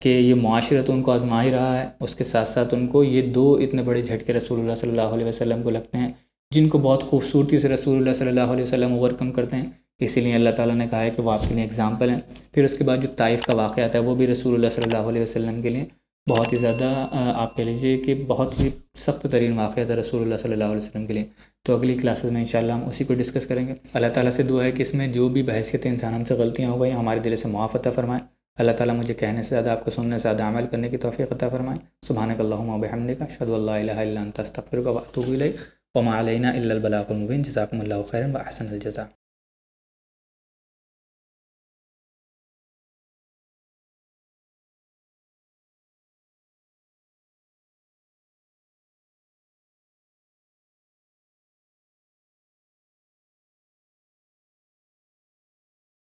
कि ये मुआशरा तो उनको आज़मा ही रहा है, उसके साथ साथ उनको ये दो इतने बड़े झटके रसूलुल्लाह सल्लल्लाहु अलैहि वसल्लम को लगते हैं, जिनको बहुत खूबसूरती से रसूलुल्लाह सल्लल्लाहु अलैहि वसल्लम ओवरकम करते हैं। इसीलिए अल्लाह ताला ने कहा है कि वो आपके लिए एग्जाम्पल हैं। फिर उसके बाद जो ताइफ़ का वाक़या आता है, वो भी रसूलुल्लाह सल्लल्लाहु अलैहि वसल्लम के लिए बहुत ही ज़्यादा आप कह लीजिए कि बहुत ही सख्त तरीन वाक़या था रसूलुल्लाह सल्लल्लाहु अलैहि वसल्लम के लिए। तो अगली क्लासेस में इंशाल्लाह हम उसी को डिस्कस करेंगे। अल्लाह ताला से दुआ है कि इसमें जो भी बहैसियत इंसान हमसे गलतियाँ हो गई, हमारे दिल से मुआफ़ अता फ़रमाए। अल्लाह ताला मुझे कहने से ज़्यादा, आपको सुनने से ज़्यादा अमल करने की तौफ़ीक़ अता फ़रमाए। सुब्हानकल्लाहुम्मा व बिहम्दिका अशहदु अल्ला इलाहा इल्ला अंता अस्तग़फिरुका व अतूबु इलैक व मा अलैना इल्लल बलागुल मुबीन। जज़ाकुमुल्लाहु खैरन व अहसनल जज़ा।